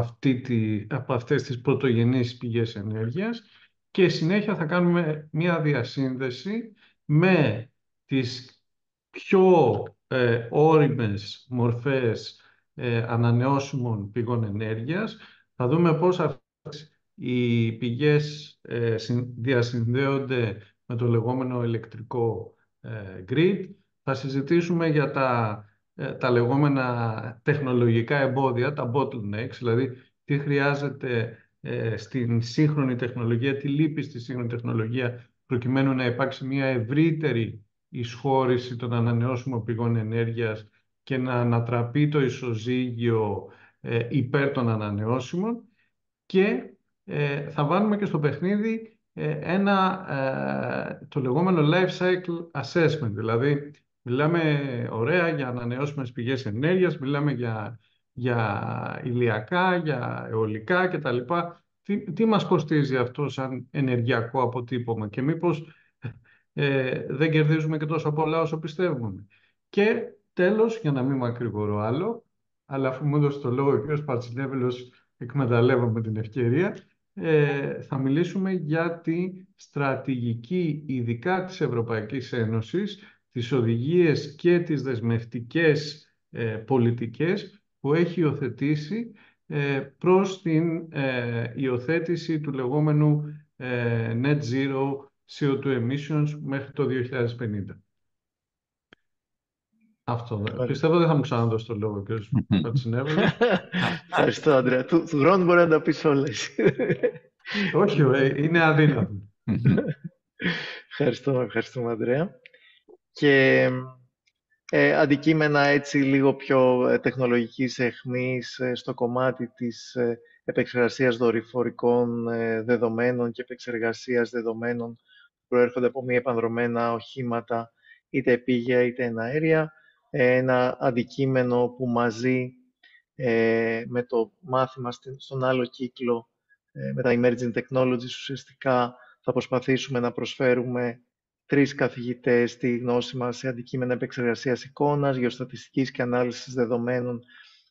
D: αυτές τις πρωτογενείς πηγές ενέργειας, και συνέχεια θα κάνουμε μία διασύνδεση με τις πιο όριμες μορφές ανανεώσιμων πηγών ενέργειας. Θα δούμε πώς αυτές οι πηγές διασυνδέονται με το λεγόμενο ηλεκτρικό grid. Θα συζητήσουμε για τα λεγόμενα τεχνολογικά εμπόδια, τα bottlenecks, δηλαδή τι χρειάζεται στην σύγχρονη τεχνολογία, τι λείπει στη σύγχρονη τεχνολογία προκειμένου να υπάρξει μια ευρύτερη εισχώρηση των ανανεώσιμων πηγών ενέργειας και να ανατραπεί το ισοζύγιο υπέρ των ανανεώσιμων. Και θα βάλουμε και στο παιχνίδι το λεγόμενο life cycle assessment, δηλαδή μιλάμε ωραία για ανανεώσιμες πηγές ενέργειας, μιλάμε για ηλιακά, για αιωλικά κτλ. Τι μας κοστίζει αυτό σαν ενεργειακό αποτύπωμα και μήπως δεν κερδίζουμε και τόσο πολλά όσο πιστεύουμε. Και τέλος, για να μην μακρηγορώ άλλο, αλλά αφού μου έδωσε το λόγο ο κ. Πατσινέβελος, εκμεταλλεύομαι την ευκαιρία, θα μιλήσουμε για τη στρατηγική, ειδικά της Ευρωπαϊκής Ένωσης, τις οδηγίες και τις δεσμευτικές πολιτικές που έχει υιοθετήσει προς την υιοθέτηση του λεγόμενου Net Zero CO2 Emissions μέχρι το 2050. Αυτό. Πιστεύω δεν θα μου ξαναδώσει το λόγο, κ. Πατσινέβελο.
C: Ευχαριστώ, Ανδρέα. Του χρόνου μπορεί να τα πεις όλες.
D: Όχι, είναι αδύνατο.
C: Ευχαριστούμε, Ανδρέα. Και αντικείμενα έτσι λίγο πιο τεχνολογικής αιχμής στο κομμάτι της επεξεργασίας δορυφορικών δεδομένων και επεξεργασίας δεδομένων που προέρχονται από μη επανδρομένα οχήματα, είτε επίγεια είτε εναέρια. Ένα αντικείμενο που μαζί με το μάθημα στον άλλο κύκλο, με τα Emerging Technologies, ουσιαστικά θα προσπαθήσουμε να προσφέρουμε 3 καθηγητές τη γνώση μας σε αντικείμενα επεξεργασίας εικόνας, γεωστατιστικής και ανάλυσης δεδομένων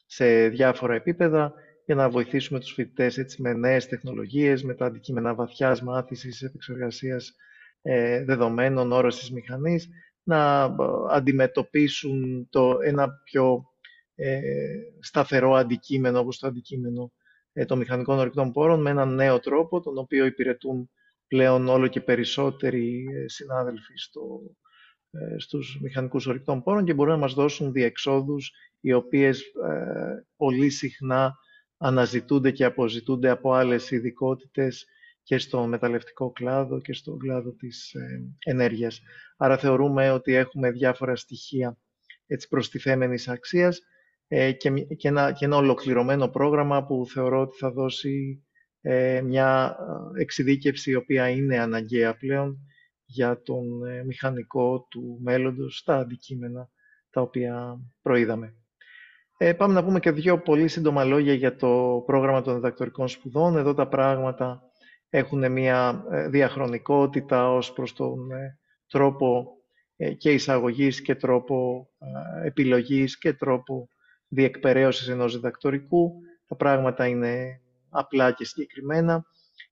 C: σε διάφορα επίπεδα, για να βοηθήσουμε τους φοιτητές έτσι, με νέες τεχνολογίες, με τα αντικείμενα βαθιάς μάθησης, επεξεργασίας δεδομένων, όρασης μηχανής, να αντιμετωπίσουν ένα πιο σταθερό αντικείμενο, όπως το αντικείμενο των μηχανικών ορυκτών πόρων, με έναν νέο τρόπο, τον οποίο υπηρετούν πλέον όλο και περισσότεροι συνάδελφοι στους μηχανικούς ορυκτών πόρων και μπορούν να μας δώσουν διεξόδους οι οποίες πολύ συχνά αναζητούνται και αποζητούνται από άλλες ειδικότητες και στο μεταλλευτικό κλάδο και στον κλάδο της ενέργειας. Άρα θεωρούμε ότι έχουμε διάφορα στοιχεία προστιθέμενης αξίας και ένα ολοκληρωμένο πρόγραμμα που θεωρώ ότι θα δώσει μια εξειδίκευση η οποία είναι αναγκαία πλέον για τον μηχανικό του μέλλοντος στα αντικείμενα τα οποία προείδαμε. Πάμε να πούμε και 2 πολύ σύντομα λόγια για το πρόγραμμα των διδακτορικών σπουδών. Εδώ τα πράγματα έχουν μια διαχρονικότητα ως προς τον τρόπο και εισαγωγής και τρόπο επιλογής και τρόπο διεκπεραίωσης ενός διδακτορικού. Τα πράγματα είναι απλά και συγκεκριμένα.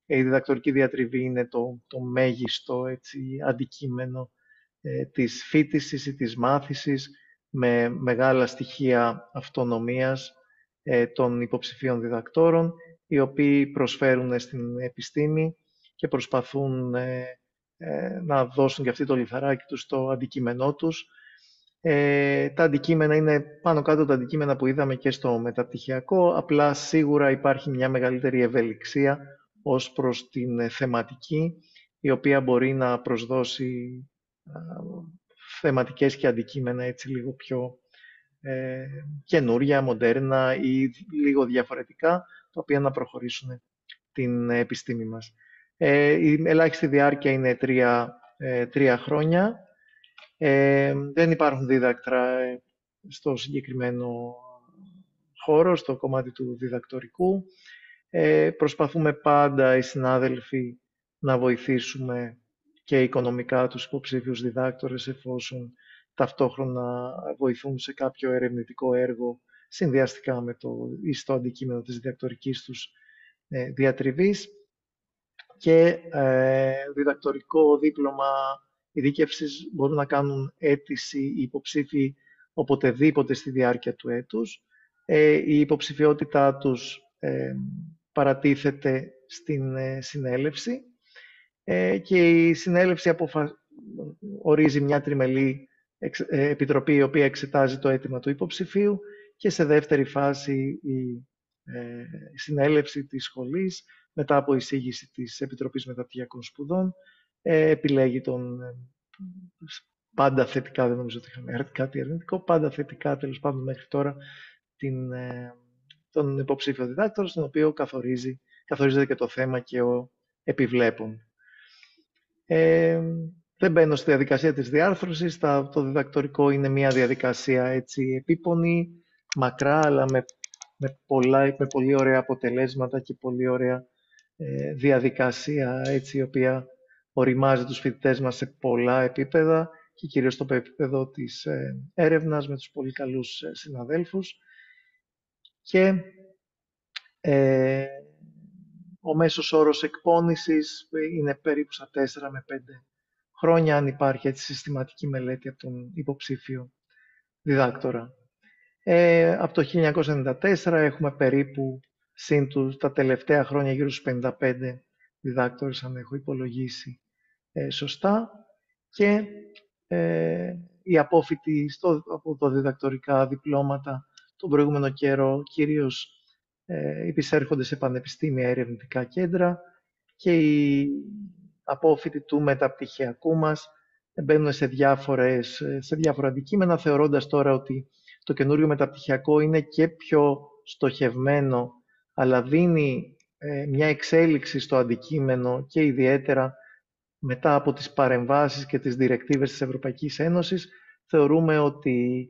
C: Η διδακτορική διατριβή είναι το μέγιστο αντικείμενο της φοίτησης ή της μάθησης, με μεγάλα στοιχεία αυτονομίας των υποψηφίων διδακτόρων, οι οποίοι προσφέρουν στην επιστήμη και προσπαθούν να δώσουν και αυτοί το λιθαράκι τους στο αντικείμενό τους. Τα αντικείμενα είναι πάνω κάτω τα αντικείμενα που είδαμε και στο μεταπτυχιακό, απλά σίγουρα υπάρχει μια μεγαλύτερη ευελιξία ως προς την θεματική, η οποία μπορεί να προσδώσει θεματικές και αντικείμενα έτσι λίγο πιο καινούρια, μοντέρνα ή λίγο διαφορετικά, τα οποία να προχωρήσουν την επιστήμη μας. Η ελάχιστη διάρκεια είναι 3 χρόνια. Δεν υπάρχουν δίδακτρα στο συγκεκριμένο χώρο, στο κομμάτι του διδακτορικού. Προσπαθούμε πάντα οι συνάδελφοι να βοηθήσουμε και οικονομικά τους υποψήφιους διδάκτορες, εφόσον ταυτόχρονα βοηθούν σε κάποιο ερευνητικό έργο συνδυαστικά με στο αντικείμενο της διδακτορικής τους διατριβής. Και διδακτορικό δίπλωμα ειδίκευσης μπορούν να κάνουν αίτηση οι υποψήφοι οποτεδήποτε στη διάρκεια του έτους. Η υποψηφιότητά τους παρατίθεται στην συνέλευση και η συνέλευση ορίζει μια τριμελή επιτροπή η οποία εξετάζει το αίτημα του υποψηφίου και σε δεύτερη φάση η συνέλευση της σχολής μετά από εισήγηση της Επιτροπής Μεταπτυχιακών Σπουδών επιλέγει τον πάντα θετικά, δεν νομίζω ότι είχαμε έρθει κάτι αρνητικό, πάντα θετικά τέλος πάντων μέχρι τώρα τον υποψήφιο διδάκτορα, στον οποίο καθορίζεται και το θέμα και ο επιβλέπων. Δεν μπαίνω στη διαδικασία της διάρθρωσης. Το διδακτορικό είναι μια διαδικασία έτσι επίπονη, μακρά, αλλά με πολύ ωραία αποτελέσματα και πολύ ωραία διαδικασία, έτσι, η οποία οριμάζει τους φοιτητές μας σε πολλά επίπεδα και κυρίως στο επίπεδο της έρευνας με τους πολύ καλούς συναδέλφους. Και ο μέσος όρος εκπόνησης είναι περίπου στα 4 με 5 χρόνια, αν υπάρχει έτσι συστηματική μελέτη από τον υποψήφιο διδάκτορα. Από το 1994 έχουμε περίπου τα τελευταία χρόνια γύρω στους 55 διδάκτορες, αν έχω υπολογίσει σωστά, και οι απόφοιτοι από τα διδακτορικά διπλώματα τον προηγούμενο καιρό κυρίως υπησέρχονται σε πανεπιστήμια, ερευνητικά κέντρα, και οι απόφοιτοι του μεταπτυχιακού μας μπαίνουν σε διάφορα αντικείμενα, θεωρώντας τώρα ότι το καινούριο μεταπτυχιακό είναι και πιο στοχευμένο, αλλά δίνει μια εξέλιξη στο αντικείμενο και ιδιαίτερα μετά από τις παρεμβάσεις και τις διρεκτίβες της Ευρωπαϊκής Ένωσης. Θεωρούμε ότι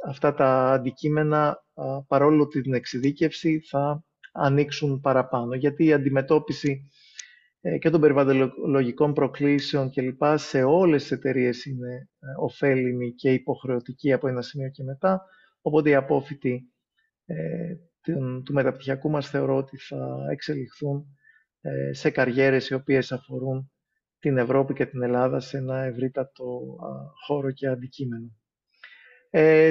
C: αυτά τα αντικείμενα, παρόλο την εξειδίκευση, θα ανοίξουν παραπάνω, γιατί η αντιμετώπιση και των περιβαλλοντολογικών προκλήσεων κλπ. Σε όλες τις εταιρείες είναι ωφέλιμη και υποχρεωτική από ένα σημείο και μετά. Οπότε οι απόφοιτοι του μεταπτυχιακού μας θεωρώ ότι θα εξελιχθούν σε καριέρες οι οποίες αφορούν την Ευρώπη και την Ελλάδα σε ένα ευρύτατο χώρο και αντικείμενο.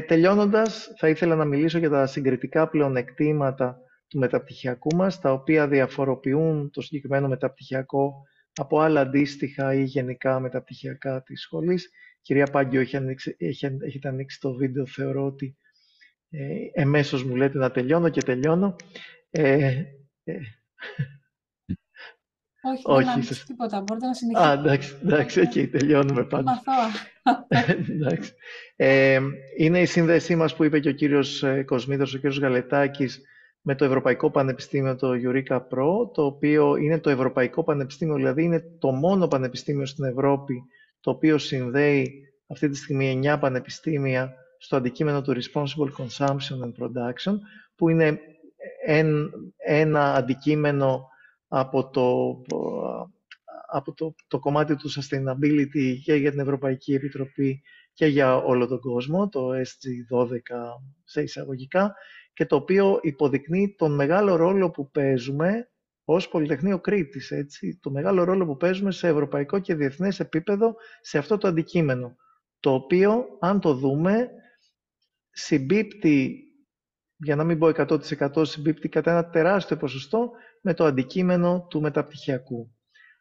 C: Τελειώνοντας, θα ήθελα να μιλήσω για τα συγκριτικά πλεονεκτήματα του μεταπτυχιακού μας, τα οποία διαφοροποιούν το συγκεκριμένο μεταπτυχιακό από άλλα αντίστοιχα ή γενικά μεταπτυχιακά της σχολής. Κυρία Πάγκιο, έχετε ανοίξει το βίντεο, θεωρώ ότι εμέσως μου λέτε να τελειώνω και τελειώνω.
A: Όχι, δεν άνοιξε τίποτα. Μπορείτε να συνεχίσετε.
C: Εντάξει, οκ, τελειώνουμε πάντως. Εντάξει. Είναι η σύνδεσή μας που είπε και ο κύριος Κοσμήτρος, ο κύριος Γαλετάκης, με το Ευρωπαϊκό Πανεπιστήμιο, το Eureka Pro, το οποίο είναι το Ευρωπαϊκό Πανεπιστήμιο, δηλαδή είναι το μόνο πανεπιστήμιο στην Ευρώπη, το οποίο συνδέει αυτή τη στιγμή 9 πανεπιστήμια στο αντικείμενο του Responsible Consumption and Production, που είναι ένα αντικείμενο από το κομμάτι του sustainability και για την Ευρωπαϊκή Επιτροπή και για όλο τον κόσμο, το SG12 σε εισαγωγικά, και το οποίο υποδεικνύει τον μεγάλο ρόλο που παίζουμε ως Πολυτεχνείο Κρήτης, έτσι, το μεγάλο ρόλο που παίζουμε σε ευρωπαϊκό και διεθνές επίπεδο σε αυτό το αντικείμενο, το οποίο, αν το δούμε, συμπίπτει, για να μην πω 100%, συμπίπτει κατά ένα τεράστιο ποσοστό με το αντικείμενο του μεταπτυχιακού.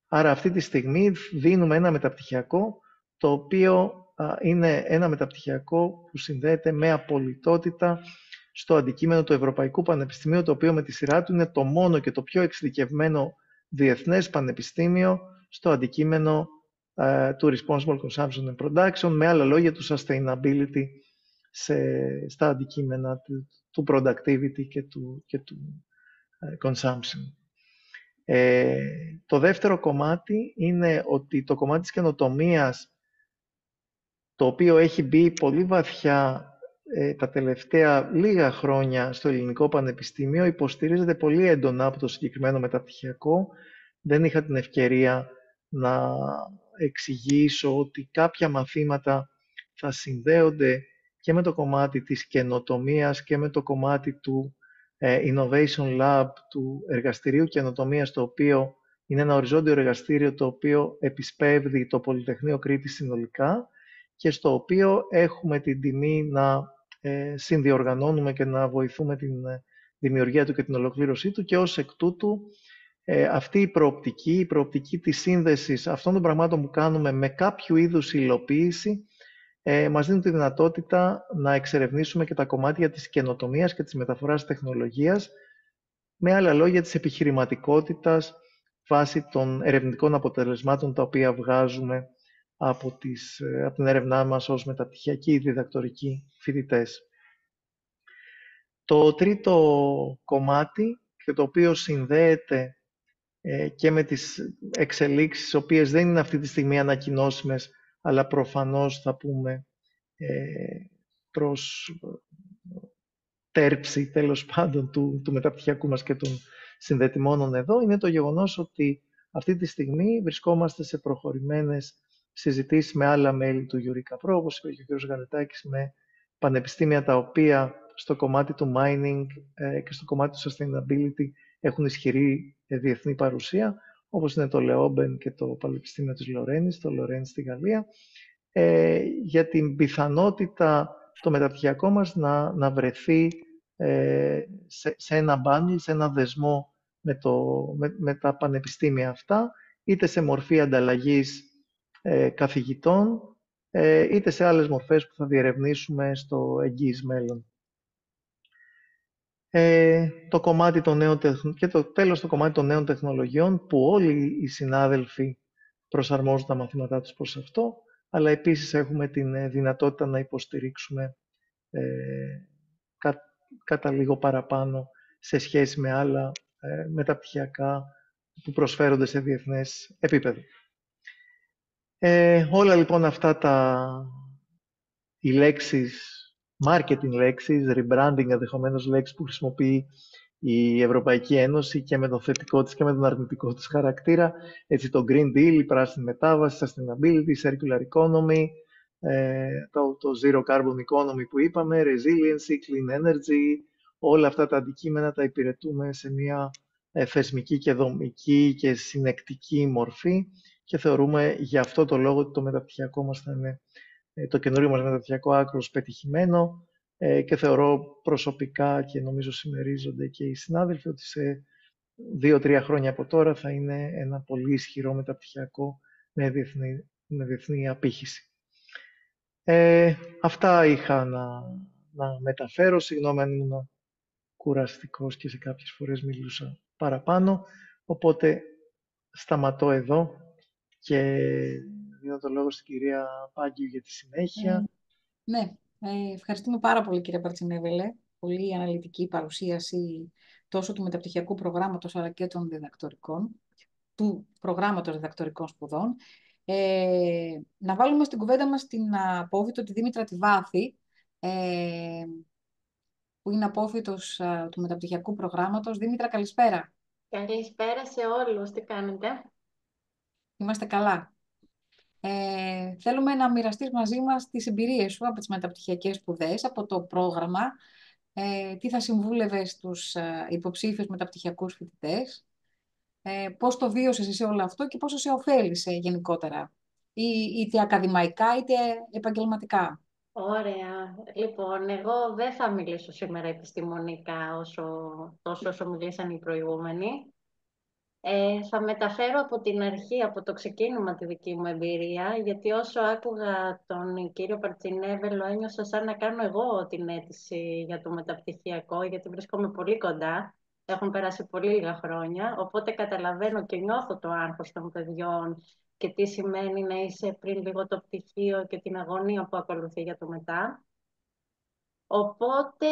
C: Άρα αυτή τη στιγμή δίνουμε ένα μεταπτυχιακό, το οποίο είναι ένα μεταπτυχιακό που συνδέεται με απολυτότητα στο αντικείμενο του Ευρωπαϊκού Πανεπιστημίου, το οποίο με τη σειρά του είναι το μόνο και το πιο εξειδικευμένο διεθνές πανεπιστήμιο στο αντικείμενο του Responsible Consumption and Production, με άλλα λόγια του sustainability στα αντικείμενα του productivity και του consumption. Το δεύτερο κομμάτι είναι ότι το κομμάτι της καινοτομίας, το οποίο έχει μπει πολύ βαθιά τα τελευταία λίγα χρόνια στο Ελληνικό Πανεπιστήμιο, υποστηρίζεται πολύ έντονα από το συγκεκριμένο μεταπτυχιακό. Δεν είχα την ευκαιρία να εξηγήσω ότι κάποια μαθήματα θα συνδέονται και με το κομμάτι της καινοτομίας και με το κομμάτι του Innovation Lab, του εργαστηρίου καινοτομίας, το οποίο είναι ένα οριζόντιο εργαστήριο το οποίο επισπεύδει το Πολυτεχνείο Κρήτης συνολικά και στο οποίο έχουμε την τιμή να συνδιοργανώνουμε και να βοηθούμε την δημιουργία του και την ολοκλήρωσή του, και ως εκ τούτου αυτή η προοπτική της σύνδεσης αυτών των πραγμάτων που κάνουμε με κάποιο είδους υλοποίηση μας δίνουν τη δυνατότητα να εξερευνήσουμε και τα κομμάτια της καινοτομίας και της μεταφοράς τεχνολογίας, με άλλα λόγια της επιχειρηματικότητας βάσει των ερευνητικών αποτελεσμάτων τα οποία βγάζουμε από την έρευνά μας ως μεταπτυχιακοί ή διδακτορικοί φοιτητές. Το τρίτο κομμάτι, και το οποίο συνδέεται και με τις εξελίξεις, οι οποίες δεν είναι αυτή τη στιγμή ανακοινώσιμες, αλλά προφανώς θα πούμε προς τέρψη τέλος πάντων του μεταπτυχιακού μας και των συνδετημόνων εδώ, είναι το γεγονός ότι αυτή τη στιγμή βρισκόμαστε σε προχωρημένες συζητήσεις με άλλα μέλη του Eureka Pro, όπως είπε και ο κ. Γαλετάκης, με πανεπιστήμια τα οποία στο κομμάτι του mining και στο κομμάτι του sustainability έχουν ισχυρή διεθνή παρουσία, όπως είναι το Leoben και το Πανεπιστήμιο της Λορένης, το Λορένη στη Γαλλία, για την πιθανότητα το μεταπτυχιακό μας να βρεθεί σε ένα bundle, σε ένα δεσμό με τα πανεπιστήμια αυτά, είτε σε μορφή ανταλλαγής καθηγητών, είτε σε άλλες μορφές που θα διερευνήσουμε στο εγγύης μέλλον. Το κομμάτι των νέων το κομμάτι των νέων τεχνολογιών, που όλοι οι συνάδελφοι προσαρμόζουν τα μαθήματά τους προς αυτό, αλλά επίσης έχουμε την δυνατότητα να υποστηρίξουμε κατά λίγο παραπάνω σε σχέση με άλλα μεταπτυχιακά που προσφέρονται σε διεθνές επίπεδο. Όλα λοιπόν αυτά οι λέξεις, marketing λέξεις, rebranding ενδεχομένως λέξεις που χρησιμοποιεί η Ευρωπαϊκή Ένωση και με τον θετικό της και με τον αρνητικό της χαρακτήρα, έτσι το Green Deal, η πράσινη μετάβαση, sustainability, circular economy, το zero carbon economy που είπαμε, resiliency, clean energy, όλα αυτά τα αντικείμενα τα υπηρετούμε σε μια θεσμική και δομική και συνεκτική μορφή και θεωρούμε για αυτό το λόγο ότι το μεταπτυχιακό μας θα είναι το καινούριο μας μεταπτυχιακό άκρος πετυχημένο και θεωρώ προσωπικά και νομίζω συμμερίζονται και οι συνάδελφοι ότι σε 2-3 χρόνια από τώρα θα είναι ένα πολύ ισχυρό μεταπτυχιακό με διεθνή απήχηση. Αυτά είχα να μεταφέρω. Συγγνώμη αν ήμουν κουραστικός και σε κάποιες φορές μιλούσα παραπάνω. Οπότε σταματώ εδώ και δίνω το λόγο στην κυρία Πάγκιου για τη συνέχεια.
A: Ναι, ευχαριστούμε πάρα πολύ κύριε Παρτσινέβελε. Πολύ αναλυτική παρουσίαση τόσο του μεταπτυχιακού προγράμματος αλλά και των διδακτορικών, του προγράμματος διδακτορικών σπουδών. Να βάλουμε στην κουβέντα μας την απόφοιτο τη Δήμητρα τη Βάθη, που είναι απόφοιτος του μεταπτυχιακού προγράμματος. Δήμητρα, καλησπέρα.
E: Καλησπέρα σε όλους. Τι κάνετε?
A: Είμαστε καλά. Θέλουμε να μοιραστείς μαζί μας τις εμπειρίες σου από τις μεταπτυχιακές σπουδές, από το πρόγραμμα, τι θα συμβούλευες στους υποψήφιους μεταπτυχιακούς φοιτητές, πώς το βίωσες εσύ όλο αυτό και πόσο σε ωφέλησε γενικότερα, είτε ακαδημαϊκά είτε επαγγελματικά.
E: Ωραία. Λοιπόν, εγώ δεν θα μιλήσω σήμερα επιστημονικά τόσο όσο μιλήσαν οι προηγούμενοι. Θα μεταφέρω από την αρχή, από το ξεκίνημα τη δική μου εμπειρία, γιατί όσο άκουγα τον κύριο Παρτσινέβελο ένιωσα σαν να κάνω εγώ την αίτηση για το μεταπτυχιακό, γιατί βρίσκομαι πολύ κοντά, έχουν περάσει πολύ λίγα χρόνια, οπότε καταλαβαίνω και νιώθω το άγχος των παιδιών και τι σημαίνει να είσαι πριν λίγο το πτυχίο και την αγωνία που ακολουθεί για το μετά. Οπότε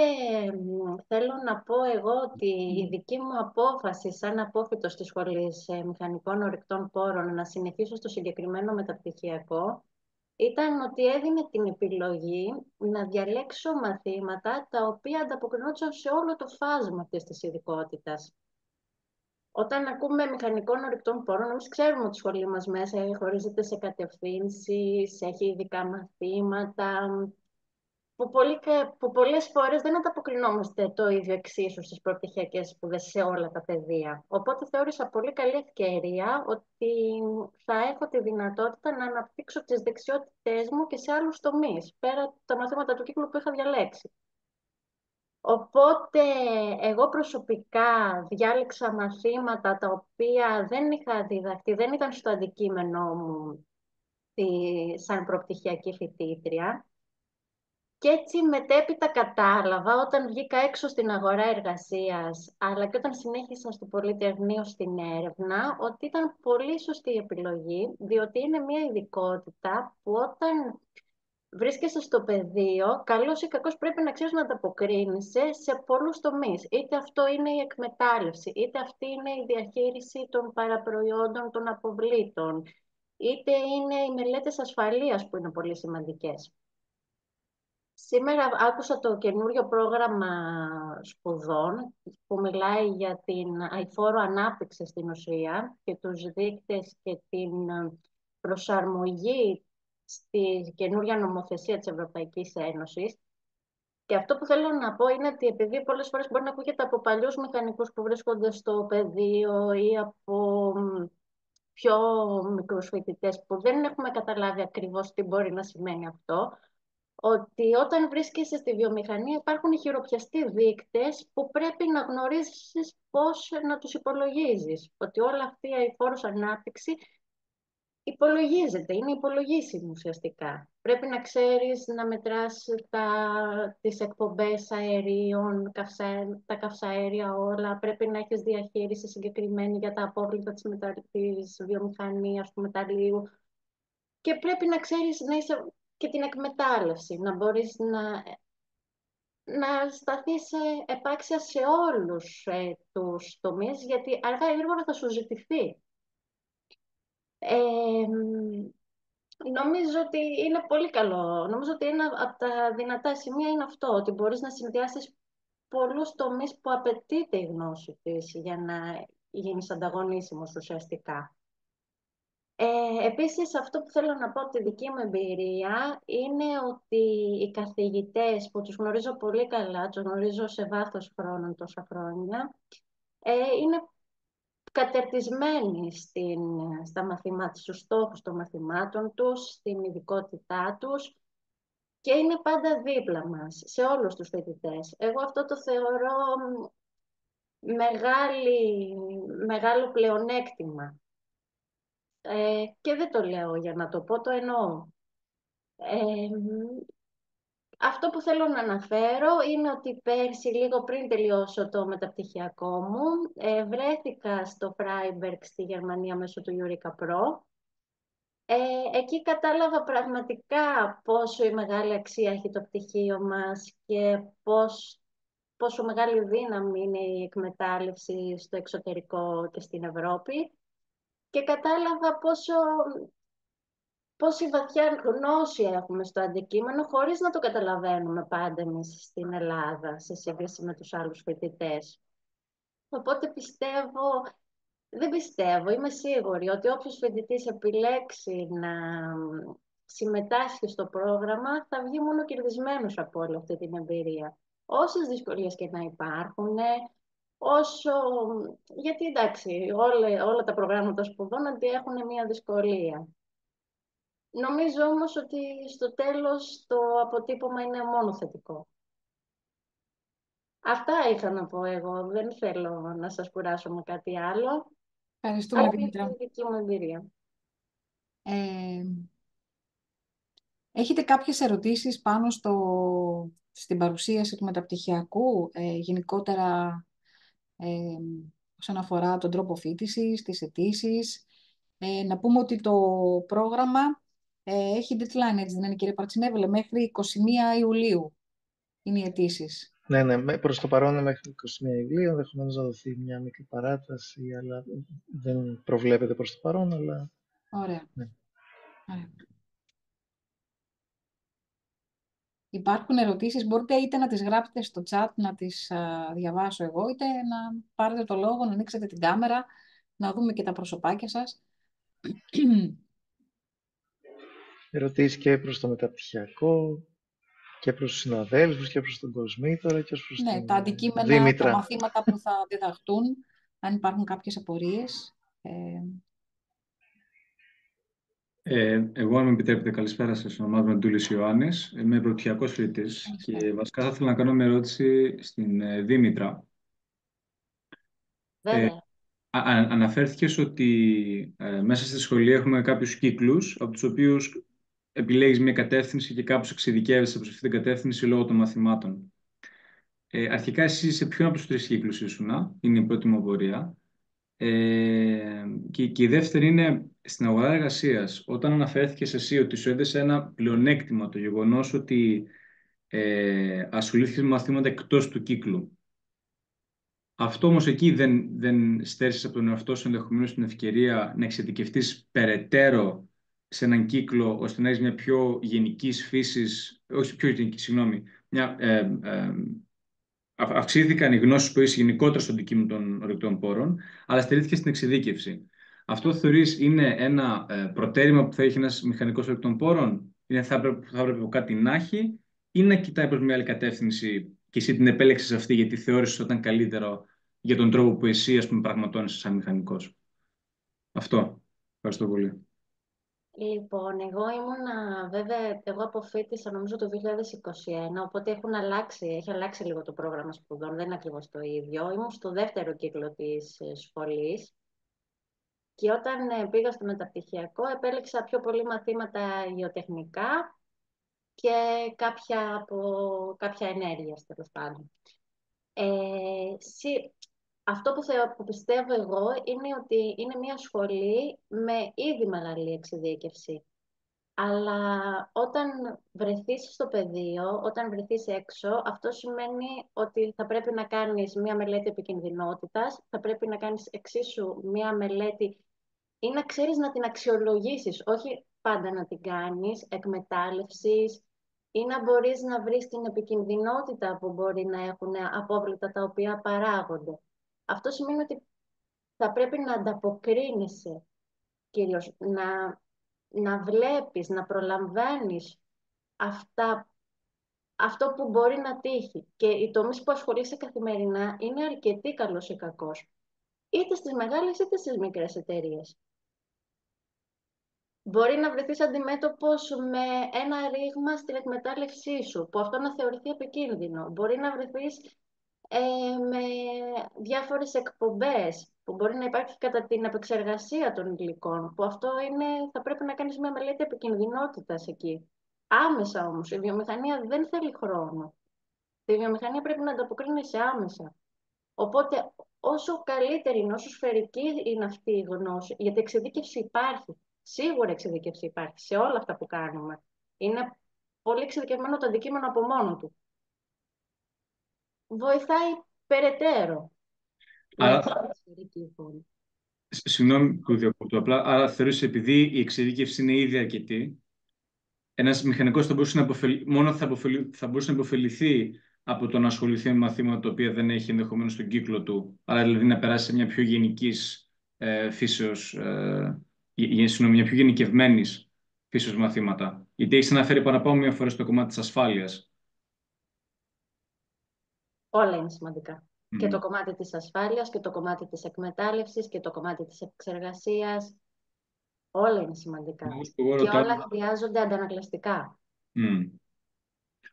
E: θέλω να πω εγώ ότι η δική μου απόφαση σαν απόφοιτος της Σχολής Μηχανικών Ορεικτών Πόρων να συνεχίσω στο συγκεκριμένο μεταπτυχιακό ήταν ότι έδινε την επιλογή να διαλέξω μαθήματα τα οποία ανταποκρινόντουσαν σε όλο το φάσμα αυτής της ειδικότητας. Όταν ακούμε μηχανικών ορεικτών πόρων, εμείς ξέρουμε ότι η σχολή μας μέσα χωρίζεται σε κατευθύνσεις, έχει ειδικά μαθήματα, που πολλές φορές δεν ανταποκρινόμαστε το ίδιο εξίσου στις προπτυχιακές σπουδές σε όλα τα πεδία. Οπότε θεώρησα πολύ καλή ευκαιρία ότι θα έχω τη δυνατότητα να αναπτύξω τις δεξιότητές μου και σε άλλους τομείς, πέρα από τα μαθήματα του κύκλου που είχα διαλέξει. Οπότε εγώ προσωπικά διάλεξα μαθήματα τα οποία δεν είχα διδαχτεί, δεν ήταν στο αντικείμενό μου σαν προπτυχιακή φοιτήτρια. Και έτσι μετέπειτα κατάλαβα όταν βγήκα έξω στην αγορά εργασίας, αλλά και όταν συνέχισα στο Πολυτεχνείο στην έρευνα, ότι ήταν πολύ σωστή η επιλογή, διότι είναι μια ειδικότητα που όταν βρίσκεσαι στο πεδίο, καλώς ή κακώς πρέπει να ξέρεις να ανταποκρίνεσαι σε πολλούς τομείς. Είτε αυτό είναι η εκμετάλλευση, είτε αυτή είναι η διαχείριση των παραπροϊόντων, των αποβλήτων, είτε είναι οι μελέτες ασφαλείας που είναι πολύ σημαντικές. Σήμερα άκουσα το καινούριο πρόγραμμα σπουδών που μιλάει για την αειφόρο ανάπτυξη στην ουσία και τους δείκτες και την προσαρμογή στη καινούρια νομοθεσία της Ευρωπαϊκής Ένωσης. Και αυτό που θέλω να πω είναι ότι επειδή πολλές φορές μπορεί να ακούγεται από παλιούς μηχανικούς που βρίσκονται στο πεδίο ή από πιο μικρούς φοιτητές που δεν έχουμε καταλάβει ακριβώς τι μπορεί να σημαίνει αυτό, ότι όταν βρίσκεσαι στη βιομηχανία υπάρχουν χειροπιαστοί δείκτες που πρέπει να γνωρίζεις πώς να τους υπολογίζεις. Ότι όλη αυτή η αειφόρος ανάπτυξη υπολογίζεται, είναι υπολογίσιμο ουσιαστικά. Πρέπει να ξέρεις να μετράς τις εκπομπές αερίων, τα καυσαέρια όλα. Πρέπει να έχεις διαχείριση συγκεκριμένη για τα απόβλητα της βιομηχανίας, του μεταλλείου. Και πρέπει να ξέρεις να είσαι και την εκμετάλλευση, να μπορείς να σταθείς επάξια σε όλους τους τομείς, γιατί αργά ή γρήγορα θα σου ζητηθεί. Νομίζω ότι είναι πολύ καλό. Νομίζω ότι ένα από τα δυνατά σημεία είναι αυτό, ότι μπορείς να συνδυάσεις πολλούς τομείς που απαιτείται η γνώση της για να γίνεις ανταγωνίσιμος ουσιαστικά. Επίσης, αυτό που θέλω να πω από τη δική μου εμπειρία είναι ότι οι καθηγητές που τους γνωρίζω πολύ καλά, τους γνωρίζω σε βάθος χρόνων τόσα χρόνια, είναι κατερτισμένοι στα μαθήματα, στους στόχους των μαθημάτων τους, στην ειδικότητά τους και είναι πάντα δίπλα μας, σε όλους τους φοιτητές. Εγώ αυτό το θεωρώ μεγάλο πλεονέκτημα. Και δεν το λέω για να το πω, το εννοώ. Αυτό που θέλω να αναφέρω είναι ότι πέρσι, λίγο πριν τελειώσω το μεταπτυχιακό μου, βρέθηκα στο Freiberg στη Γερμανία μέσω του Eureka Pro. Εκεί κατάλαβα πραγματικά πόσο η μεγάλη αξία έχει το πτυχίο μας και πόσο μεγάλη δύναμη είναι η εκμετάλλευση στο εξωτερικό και στην Ευρώπη. Και κατάλαβα πόση βαθιά γνώση έχουμε στο αντικείμενο, χωρίς να το καταλαβαίνουμε πάντα εμείς στην Ελλάδα, σε σύγκριση με τους άλλους φοιτητές. Οπότε είμαι σίγουρη ότι όποιος φοιτητής επιλέξει να συμμετάσχει στο πρόγραμμα, θα βγει μόνο κερδισμένος από όλη αυτή την εμπειρία. Όσες δυσκολίες και να υπάρχουν, γιατί εντάξει, όλα τα προγράμματα σπουδών αντιέχουν μια δυσκολία. Νομίζω όμως ότι στο τέλος το αποτύπωμα είναι μόνο θετικό. Αυτά είχα να πω εγώ. Δεν θέλω να σας κουράσω με κάτι άλλο.
A: Ευχαριστούμε,
E: Αυτή είναι
A: Δήμητρα.
E: η δική μου εμπειρία.
A: Έχετε κάποιες ερωτήσεις πάνω στην παρουσίαση του μεταπτυχιακού, γενικότερα όσον αφορά τον τρόπο φοιτησης, τις αιτήσεις. Να πούμε ότι το πρόγραμμα έχει deadline, έτσι δεν είναι, κύριε Παρτσινέβελε, μέχρι 21 Ιουλίου είναι οι αιτήσεις.
C: Ναι, προς το παρόν είναι μέχρι 21 Ιουλίου, ενδεχομένως να δοθεί μια μικρή παράταση, αλλά δεν προβλέπεται προς το παρόν, αλλά...
A: Ωραία.
C: Ναι.
A: Ωραία. Υπάρχουν ερωτήσεις, μπορείτε είτε να τις γράψετε στο chat να τις διαβάσω εγώ, είτε να πάρετε το λόγο, να ανοίξετε την κάμερα, να δούμε και τα προσωπάκια σας.
C: Ερωτήσεις και προς το μεταπτυχιακό, και προς τους συναδέλφους, και προς τον Κοσμήτωρα, και προς
A: Ναι,
C: την
A: τα αντικείμενα,
C: Δήμητρα.
A: τα μαθήματα που θα διδαχτούν, αν υπάρχουν κάποιες απορίες.
F: Εγώ, αν με επιτρέπετε, καλησπέρα σας. Ονομάζομαι Ντούλης Ιωάννης. Είμαι πρωτοτυχιακός φοιτητής και βασικά θα ήθελα να κάνω μια ερώτηση στην Δήμητρα.
E: Βέβαια.
F: Αναφέρθηκες ότι μέσα στη σχολή έχουμε κάποιους κύκλους, από τους οποίους επιλέγεις μια κατεύθυνση και κάπως εξειδικεύεσαι προς αυτή την κατεύθυνση λόγω των μαθημάτων. Αρχικά, εσύ σε ποιον από τους τρεις κύκλους ήσουνα, είναι η πρώτη μου απορία. Και η δεύτερη είναι στην αγορά εργασίας. Όταν αναφέρθηκες εσύ ότι σου έδεσε ένα πλεονέκτημα το γεγονός ότι ασχολήθηκες με μαθήματα εκτός του κύκλου. Αυτό όμως εκεί δεν στέρησες από τον εαυτό σου ενδεχομένως την ευκαιρία να εξειδικευτείς περαιτέρω σε έναν κύκλο ώστε να έχεις μια πιο γενικής φύσης, όχι πιο γενική, συγγνώμη, αυξήθηκαν οι γνώσεις που έχει γενικότερα στο αντικείμενο των ορεικτών πόρων, αλλά στερήθηκε στην εξειδίκευση. Αυτό θεωρείς είναι ένα προτέρημα που θα έχει ένας μηχανικός ορεικτών πόρων, θα έπρεπε κάτι να έχει, ή να κοιτάει προς μια άλλη κατεύθυνση και εσύ την επέλεξες αυτή γιατί θεώρησες ότι ήταν καλύτερο για τον τρόπο που εσύ, ας πούμε, πραγματώνεσαι σαν μηχανικός. Αυτό. Ευχαριστώ πολύ.
E: Λοιπόν, εγώ αποφοίτησα νομίζω το 2021, οπότε έχει αλλάξει λίγο το πρόγραμμα σπουδών, δεν είναι ακριβώς το ίδιο. Ήμουν στο δεύτερο κύκλο της σχολής Και όταν πήγα στο μεταπτυχιακό, επέλεξα πιο πολύ μαθήματα γεωτεχνικά και κάποια ενέργεια, τέλος πάντων. Αυτό που πιστεύω εγώ είναι ότι είναι μια σχολή με ήδη μεγάλη εξειδίκευση. Αλλά όταν βρεθείς στο πεδίο, όταν βρεθείς έξω, αυτό σημαίνει ότι θα πρέπει να κάνεις μια μελέτη επικινδυνότητας, θα πρέπει να κάνεις εξίσου μια μελέτη ή να ξέρεις να την αξιολογήσεις, όχι πάντα να την κάνεις, εκμετάλλευσης, ή να μπορείς να βρεις την επικινδυνότητα που μπορεί να έχουν απόβλητα τα οποία παράγονται. Αυτό σημαίνει ότι θα πρέπει να ανταποκρίνεσαι, κυρίως, να βλέπεις, να προλαμβάνεις αυτό που μπορεί να τύχει. Και οι τομείς που ασχολείσαι καθημερινά είναι αρκετοί, καλός ή κακός. Είτε στις μεγάλες είτε στις μικρές εταιρείες. Μπορεί να βρεθείς αντιμέτωπος με ένα ρήγμα στην εκμετάλλευσή σου, που αυτό να θεωρηθεί επικίνδυνο. Μπορεί να βρεθείς με διάφορες εκπομπές, που μπορεί να υπάρχει κατά την επεξεργασία των υλικών, που αυτό θα πρέπει να κάνεις μια μελέτη επικινδυνότητας εκεί. Άμεσα όμως, η βιομηχανία δεν θέλει χρόνο. Η βιομηχανία πρέπει να ανταποκρίνεσαι άμεσα. Οπότε, όσο καλύτερη είναι, όσο σφαιρική είναι αυτή η γνώση, γιατί εξειδίκευση υπάρχει. Σίγουρα εξειδίκευση υπάρχει σε όλα αυτά που κάνουμε. Είναι πολύ εξειδικευμένο το αντικείμενο από μόνο του. Βοηθάει περαιτέρω.
F: Συγγνώμη που διακόπτω απλά, άρα θεωρείς επειδή η εξειδίκευση είναι ήδη αρκετή, ένας μηχανικός μόνο θα μπορούσε να υποφεληθεί από το να ασχοληθεί με μαθήματα τα οποία δεν έχει ενδεχομένως στον κύκλο του, άρα δηλαδή να περάσει σε μια πιο γενικής φύσεως, μια πιο γενικευμένης φύσεως μαθήματα. Γιατί έχεις αναφέρει παραπάνω μια φορά στο κομμάτι της ασφάλειας.
E: Όλα είναι σημαντικά. Και το κομμάτι της ασφάλειας και το κομμάτι της εκμετάλλευσης και το κομμάτι της επεξεργασίας. Όλα είναι σημαντικά. Και όλα χρειάζονται αντανακλαστικά.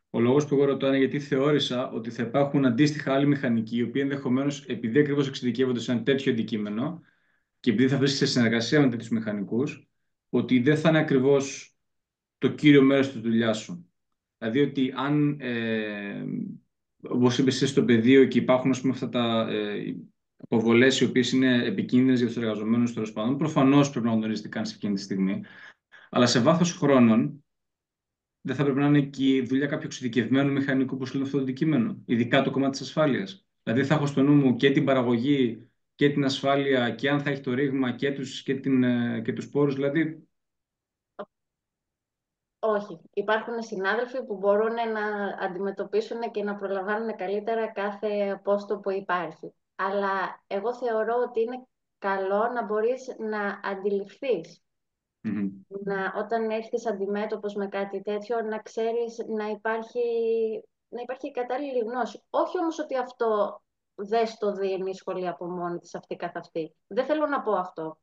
F: Ο λόγος που εγώ ρωτάω είναι γιατί θεώρησα ότι θα υπάρχουν αντίστοιχα άλλοι μηχανικοί, οι οποίοι ενδεχομένως, επειδή ακριβώς εξειδικεύονται σε ένα τέτοιο αντικείμενο και επειδή θα βρίσκεται σε συνεργασία με τέτοιους μηχανικούς, ότι δεν θα είναι ακριβώς το κύριο μέρος της δουλειάς σου. Δηλαδή ότι αν, όπως είπες εσύ στο πεδίο και υπάρχουν αυτά τα αποβολές οι οποίες είναι επικίνδυνες για τους εργαζομένους, τέλος πάντων, προφανώς πρέπει να γνωρίζεις τι κάνεις εκείνη τη στιγμή. Αλλά σε βάθος χρόνων δεν θα πρέπει να είναι και η δουλειά κάποιου εξειδικευμένου μηχανικού που ασχολείται αυτό το αντικείμενο, ειδικά το κομμάτι της ασφάλειας. Δηλαδή θα έχω στο νου μου και την παραγωγή και την ασφάλεια και αν θα έχει το ρήγμα και τους πόρους, δηλαδή.
E: Όχι. Υπάρχουν συνάδελφοι που μπορούν να αντιμετωπίσουν και να προλαμβάνουν καλύτερα κάθε πόστο που υπάρχει. Αλλά εγώ θεωρώ ότι είναι καλό να μπορείς να αντιληφθείς. Όταν έρθεις αντιμέτωπος με κάτι τέτοιο, να ξέρεις να υπάρχει κατάλληλη γνώση. Όχι όμως ότι αυτό δεν στο δίνει η σχολή από μόνη της αυτή καθ' αυτή. Δεν θέλω να πω αυτό.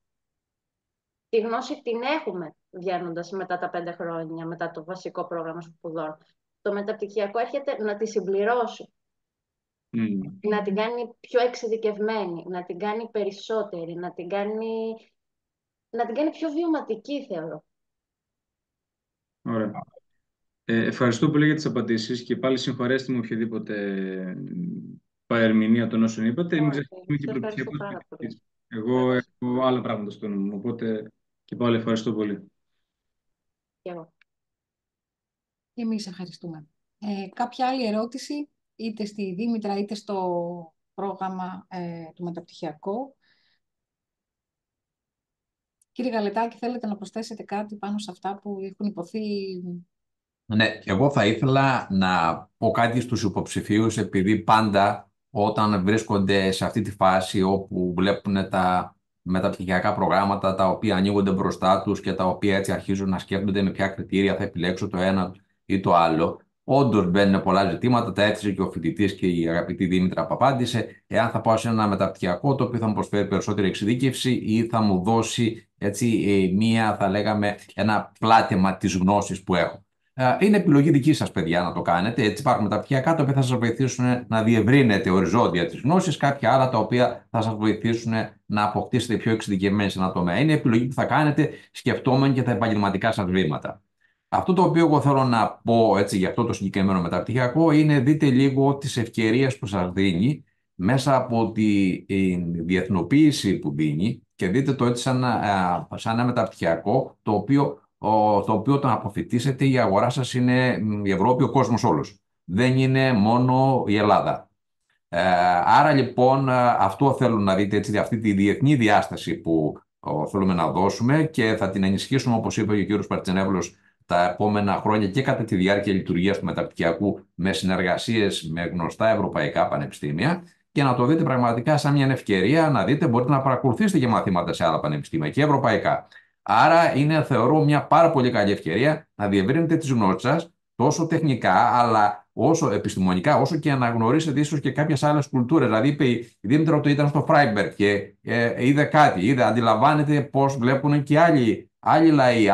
E: Τη γνώση την έχουμε βγαίνοντας μετά τα 5 χρόνια, μετά το βασικό πρόγραμμα σπουδών. Το μεταπτυχιακό έρχεται να τη συμπληρώσει. Να την κάνει πιο εξειδικευμένη, να την κάνει περισσότερη, να την κάνει πιο βιωματική, θεωρώ.
F: Ωραία. Ευχαριστώ πολύ για τις απαντήσεις και πάλι συγχωρέστε με οποιαδήποτε παρερμηνία των όσων είπατε. Εγώ έχω άλλα πράγματα στο νου μου, οπότε και πάλι ευχαριστώ πολύ.
E: Και εγώ.
A: Εμείς ευχαριστούμε. Κάποια άλλη ερώτηση, είτε στη Δήμητρα είτε στο πρόγραμμα του μεταπτυχιακού. Κύριε Γαλετάκη, θέλετε να προσθέσετε κάτι πάνω σε αυτά που έχουν υποθεί?
B: Ναι, εγώ θα ήθελα να πω κάτι στους υποψηφίους, επειδή πάντα όταν βρίσκονται σε αυτή τη φάση όπου βλέπουν τα μεταπτυχιακά προγράμματα τα οποία ανοίγονται μπροστά τους και τα οποία έτσι αρχίζουν να σκέφτονται με ποια κριτήρια θα επιλέξουν το ένα ή το άλλο, όντως μπαίνουν πολλά ζητήματα, τα έθεσε και ο φοιτητής και η αγαπητή Δήμητρα που απάντησε, εάν θα πάω σε ένα μεταπτυχιακό το οποίο θα μου προσφέρει περισσότερη εξειδίκευση ή θα μου δώσει έτσι, θα λέγαμε, ένα πλάτεμα της γνώσης που έχω. Είναι επιλογή δική σας, παιδιά, να το κάνετε. Έτσι, υπάρχουν μεταπτυχιακά τα οποία θα σας βοηθήσουν να διευρύνετε οριζόντια τις γνώσεις, κάποια άλλα τα οποία θα σας βοηθήσουν να αποκτήσετε πιο εξειδικευμένοι σε ένα τομέα. Είναι επιλογή που θα κάνετε σκεφτόμενοι και τα επαγγελματικά σας βήματα. Αυτό το οποίο εγώ θέλω να πω έτσι, για αυτό το συγκεκριμένο μεταπτυχιακό είναι δείτε λίγο τις ευκαιρίες που σας δίνει μέσα από τη διεθνοποίηση που δίνει και δείτε το έτσι σαν ένα μεταπτυχιακό το οποίο όταν αποφοιτήσετε η αγορά σας είναι η Ευρώπη, ο κόσμος όλος. Δεν είναι μόνο η Ελλάδα. Άρα λοιπόν αυτό θέλω να δείτε έτσι, αυτή τη διεθνή διάσταση που θέλουμε να δώσουμε και θα την ενισχύσουμε όπως είπε και ο κ. Παρτσενεύλος τα επόμενα χρόνια και κατά τη διάρκεια λειτουργίας του μεταπτυχιακού με συνεργασίες με γνωστά ευρωπαϊκά πανεπιστήμια και να το δείτε πραγματικά σαν μια ευκαιρία να δείτε μπορείτε να παρακολουθήσετε και μαθήματα σε άλλα πανεπιστήμια και ευρωπαϊκά. Άρα είναι θεωρώ μια πάρα πολύ καλή ευκαιρία να διευρύνετε τις γνώσεις σας τόσο τεχνικά αλλά όσο επιστημονικά, όσο και αναγνωρίσετε ίσως και κάποιες άλλες κουλτούρες. Δηλαδή, είπε η Δήμητρα ότι ήταν στο Φράιμπεργκ και είδε κάτι, αντιλαμβάνεται πώς βλέπουν και άλλοι λαοί,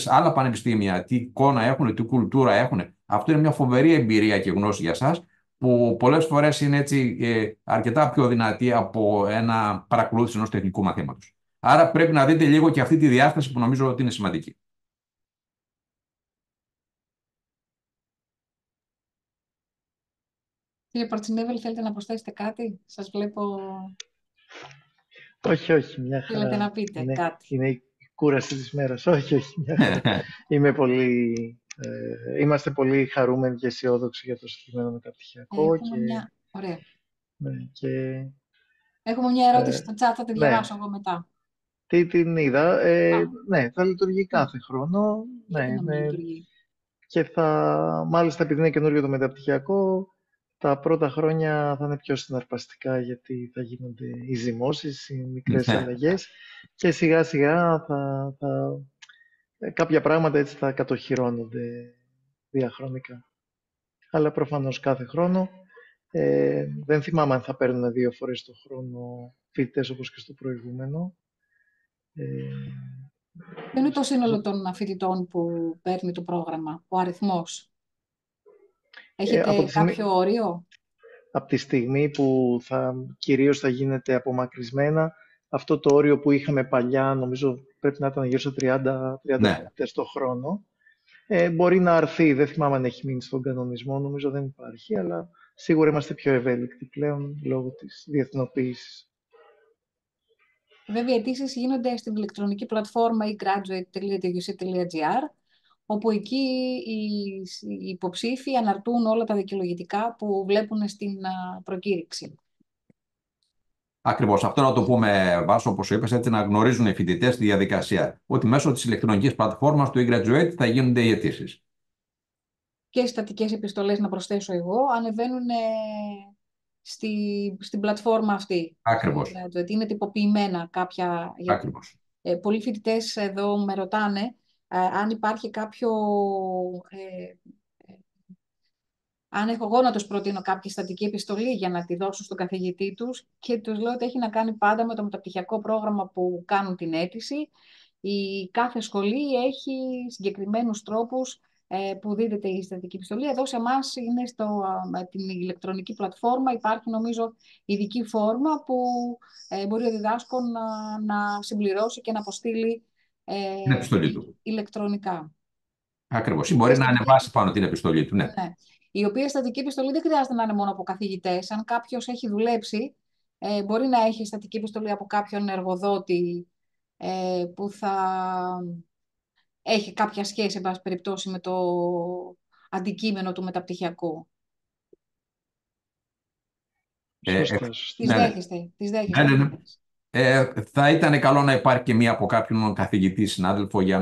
B: άλλα πανεπιστήμια, τι εικόνα έχουν, τι κουλτούρα έχουν. Αυτό είναι μια φοβερή εμπειρία και γνώση για σας, που πολλές φορές είναι έτσι αρκετά πιο δυνατή από ένα παρακολούθηση ενός τεχνικού μαθήματος. Άρα πρέπει να δείτε λίγο και αυτή τη διάσταση που νομίζω ότι είναι σημαντική.
A: Κύριε Παρτσινέβελ, θέλετε να προσθέσετε κάτι? Σας βλέπω.
C: Όχι, μια χαρά.
A: Θέλετε να πείτε κάτι?
C: Είναι η κούραση της μέρας. Όχι, μια χαρά. Είμαστε πολύ χαρούμενοι και αισιόδοξοι για το συγκεκριμένο μεταπτυχιακό.
A: Ωραία.
C: Ναι,
A: έχουμε μια ερώτηση στο chat, θα τη διαβάσω εγώ μετά.
C: Την είδα. Ναι, θα λειτουργεί κάθε χρόνο. Και μάλιστα επειδή είναι καινούριο το μεταπτυχιακό, τα πρώτα χρόνια θα είναι πιο συναρπαστικά γιατί θα γίνονται οι ζυμώσεις, οι μικρές αλλαγές και σιγά σιγά κάποια πράγματα έτσι θα κατοχυρώνονται διαχρονικά. Αλλά προφανώς κάθε χρόνο. Δεν θυμάμαι αν θα παίρνουν 2 φορές το χρόνο φοιτητές όπως και στο προηγούμενο.
A: Ποιο είναι το σύνολο των φοιτητών που παίρνει το πρόγραμμα, ο αριθμός? Έχετε κάποιο όριο?
C: Από τη στιγμή που κυρίως θα γίνεται απομακρυσμένα, αυτό το όριο που είχαμε παλιά, νομίζω πρέπει να ήταν γύρω στα 30 φοιτητές το χρόνο. Μπορεί να αρθεί, δεν θυμάμαι αν έχει μείνει στον κανονισμό, νομίζω δεν υπάρχει, αλλά σίγουρα είμαστε πιο ευέλικτοι πλέον λόγω της διεθνοποίησης.
A: Βέβαια, οι αιτήσεις γίνονται στην ηλεκτρονική πλατφόρμα e-graduate.tuc.gr, όπου εκεί οι υποψήφοι αναρτούν όλα τα δικαιολογητικά που βλέπουν στην προκήρυξη.
B: Ακριβώς. Αυτό να το πούμε, Βάσο, όπως είπες, έτσι να γνωρίζουν οι φοιτητές τη διαδικασία. Ότι μέσω της ηλεκτρονικής πλατφόρμας του e-graduate θα γίνονται οι αιτήσεις.
A: Και οι στατικές επιστολές, να προσθέσω εγώ, ανεβαίνουν στην πλατφόρμα αυτή.
B: Ακριβώς.
A: Είναι τυποποιημένα κάποια.
B: Ακριβώς.
A: Πολλοί φοιτητές εδώ με ρωτάνε αν υπάρχει κάποιο. Αν έχω εγώ να τους προτείνω κάποια στατική επιστολή για να τη δώσουν στον καθηγητή τους, και τους λέω ότι έχει να κάνει πάντα με το μεταπτυχιακό πρόγραμμα που κάνουν την αίτηση. Η κάθε σχολή έχει συγκεκριμένους τρόπους που δίδεται η στατική επιστολή. Εδώ σε εμάς είναι με την ηλεκτρονική πλατφόρμα. Υπάρχει νομίζω ειδική φόρμα που μπορεί ο διδάσκων να συμπληρώσει και να αποστείλει
B: την επιστολή του
A: ηλεκτρονικά.
B: Ακριβώς. Ή μπορεί να ανεβάσει πάνω την επιστολή του. Ναι.
A: Η οποία στατική επιστολή δεν χρειάζεται να είναι μόνο από καθηγητές. Αν κάποιος έχει δουλέψει, μπορεί να έχει στατική επιστολή από κάποιον εργοδότη που θα έχει κάποια σχέση, εν πάση περιπτώσει, με το αντικείμενο του μεταπτυχιακού. Τις δέχεστε.
B: Θα ήταν καλό να υπάρχει και μία από κάποιον καθηγητή συνάδελφο για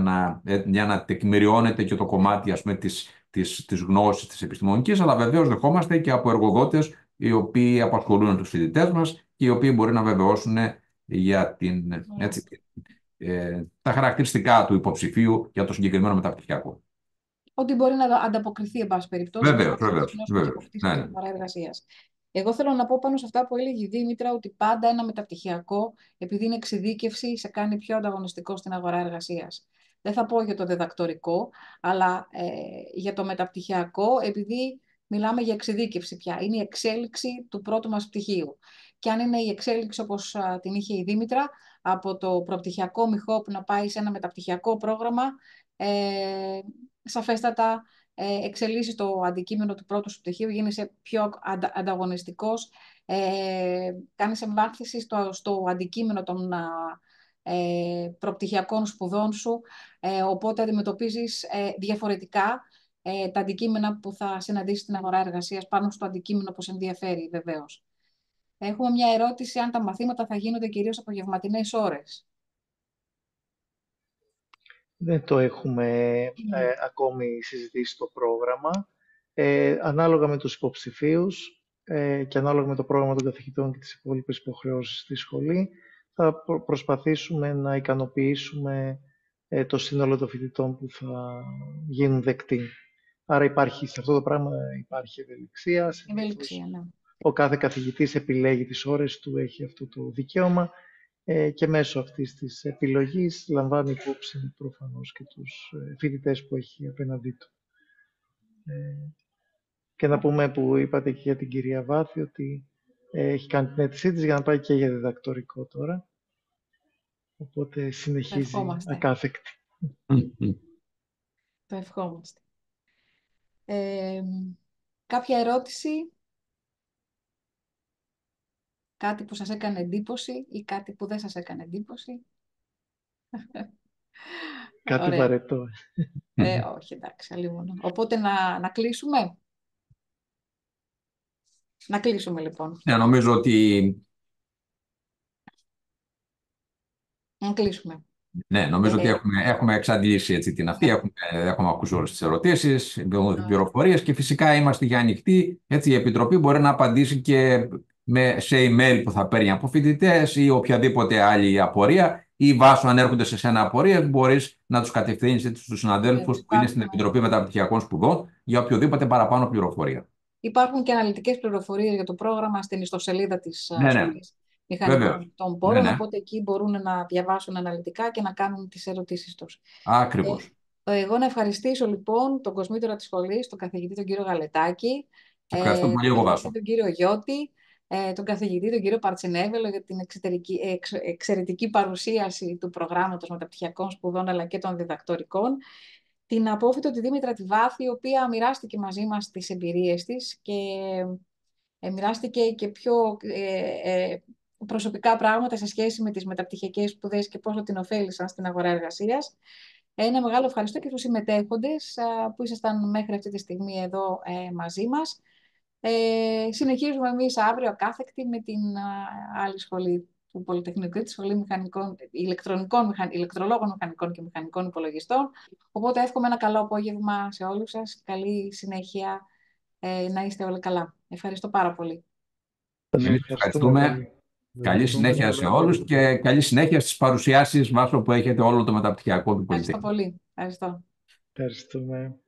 B: να τεκμηριώνεται και το κομμάτι, ας πούμε, της γνώσης της επιστημονικής, αλλά βεβαίως δεχόμαστε και από εργοδότες οι οποίοι απασχολούν τους φοιτητές μας και οι οποίοι μπορεί να βεβαιώσουν για τα χαρακτηριστικά του υποψηφίου για το συγκεκριμένο μεταπτυχιακό.
A: Ότι μπορεί να ανταποκριθεί, εν πάση περιπτώσει,
B: βεβαίως.
A: Εγώ θέλω να πω πάνω σε αυτά που έλεγε η Δήμητρα, ότι πάντα ένα μεταπτυχιακό, επειδή είναι εξειδίκευση, σε κάνει πιο ανταγωνιστικό στην αγορά εργασίας. Δεν θα πω για το διδακτορικό, αλλά για το μεταπτυχιακό, επειδή μιλάμε για εξειδίκευση πια. Είναι η εξέλιξη του πρώτου μας πτυχίου. Και αν είναι η εξέλιξη όπως την είχε η Δήμητρα, από το προπτυχιακό ΜΙΧΟΠ να πάει σε ένα μεταπτυχιακό πρόγραμμα, σαφέστατα εξελίσσεις το αντικείμενο του πρώτου σου πτυχίου, γίνεσαι πιο ανταγωνιστικός, κάνεις εμβάθυνση στο αντικείμενο των προπτυχιακών σπουδών σου, οπότε αντιμετωπίζεις διαφορετικά τα αντικείμενα που θα συναντήσεις στην αγορά εργασίας πάνω στο αντικείμενο που σε ενδιαφέρει βεβαίως. Έχουμε μια ερώτηση αν τα μαθήματα θα γίνονται κυρίως απογευματινές ώρες.
C: Δεν το έχουμε ακόμη συζητήσει το πρόγραμμα. Ανάλογα με τους υποψηφίους και ανάλογα με το πρόγραμμα των καθηγητών και τις υπόλοιπες υποχρεώσεις στη σχολή, θα προσπαθήσουμε να ικανοποιήσουμε το σύνολο των φοιτητών που θα γίνουν δεκτοί. Άρα σε αυτό το πράγμα υπάρχει ευελιξία.
A: Ευελιξία, ναι.
C: Ο κάθε καθηγητής επιλέγει τις ώρες του, έχει αυτό το δικαίωμα και μέσω αυτής της επιλογής λαμβάνει υπόψη προφανώς και τους φοιτητές που έχει απέναντί του. Και να πούμε που είπατε και για την κυρία Βάθη ότι έχει κάνει την αίτησή της για να πάει και για διδακτορικό τώρα. Οπότε συνεχίζει ακάθεκτη.
A: Το ευχόμαστε. Κάποια ερώτηση? Κάτι που σας έκανε εντύπωση ή κάτι που δεν σας έκανε εντύπωση?
C: Κάτι βαρετό.
A: Όχι, εντάξει, αλλήμον. Οπότε να κλείσουμε. Να κλείσουμε, λοιπόν.
B: Νομίζω ότι...
A: Να κλείσουμε.
B: Ναι, νομίζω ότι έχουμε εξαντλήσει έτσι την αυτή. Έχουμε ακούσει όλες τις ερωτήσεις, πληροφορίες και φυσικά είμαστε για ανοιχτή. Έτσι, η Επιτροπή μπορεί να απαντήσει και σε email που θα παίρνει από φοιτητές ή οποιαδήποτε άλλη απορία, ή Βάσο, αν έρχονται σε σένα απορίες, μπορείς να τους κατευθύνεις στους συναδέλφους που είναι στην Επιτροπή Μεταπτυχιακών Σπουδών για οποιοδήποτε παραπάνω πληροφορία.
A: Υπάρχουν και αναλυτικές πληροφορίες για το πρόγραμμα στην ιστοσελίδα της Σχολής Μηχανικών των Πόρων, οπότε εκεί μπορούν να διαβάσουν αναλυτικά και να κάνουν τις ερωτήσεις τους.
B: Ακριβώς.
A: Εγώ να ευχαριστήσω λοιπόν τον κοσμήτωρα της σχολής, τον καθηγητή τον κύριο Γαλετάκη,
B: ευχαριστώ πολύ εγώ, Βάσο,
A: τον κύριο Γιώτη, τον καθηγητή τον κύριο Παρτσινέβελο για την εξαιρετική παρουσίαση του προγράμματος μεταπτυχιακών σπουδών αλλά και των διδακτορικών. Την απόφοιτο τη Δήμητρα τη Βάθη, η οποία μοιράστηκε μαζί μας τις εμπειρίες της και μοιράστηκε και πιο προσωπικά πράγματα σε σχέση με τις μεταπτυχιακές σπουδές και πόσο την ωφέλησαν στην αγορά εργασίας. Ένα μεγάλο ευχαριστώ και στους συμμετέχοντες που ήσασταν μέχρι αυτή τη στιγμή εδώ μαζί μας. Συνεχίζουμε εμείς αύριο ακάθεκτη με την άλλη σχολή του Πολυτεχνικού, τη Σχολή Ηλεκτρολόγων Μηχανικών και Μηχανικών Υπολογιστών. Οπότε εύχομαι ένα καλό απόγευμα σε όλους σας. Καλή συνέχεια, να είστε όλοι καλά. Ευχαριστώ πάρα πολύ.
B: Ευχαριστούμε. Καλή συνέχεια σε όλους και καλή συνέχεια στις παρουσιάσεις Βάσο που έχετε όλο το μεταπτυχιακό του Πολυτεχνείου.
A: Ευχαριστώ πολύ. Ευχαριστώ.
C: Ευχαριστούμε.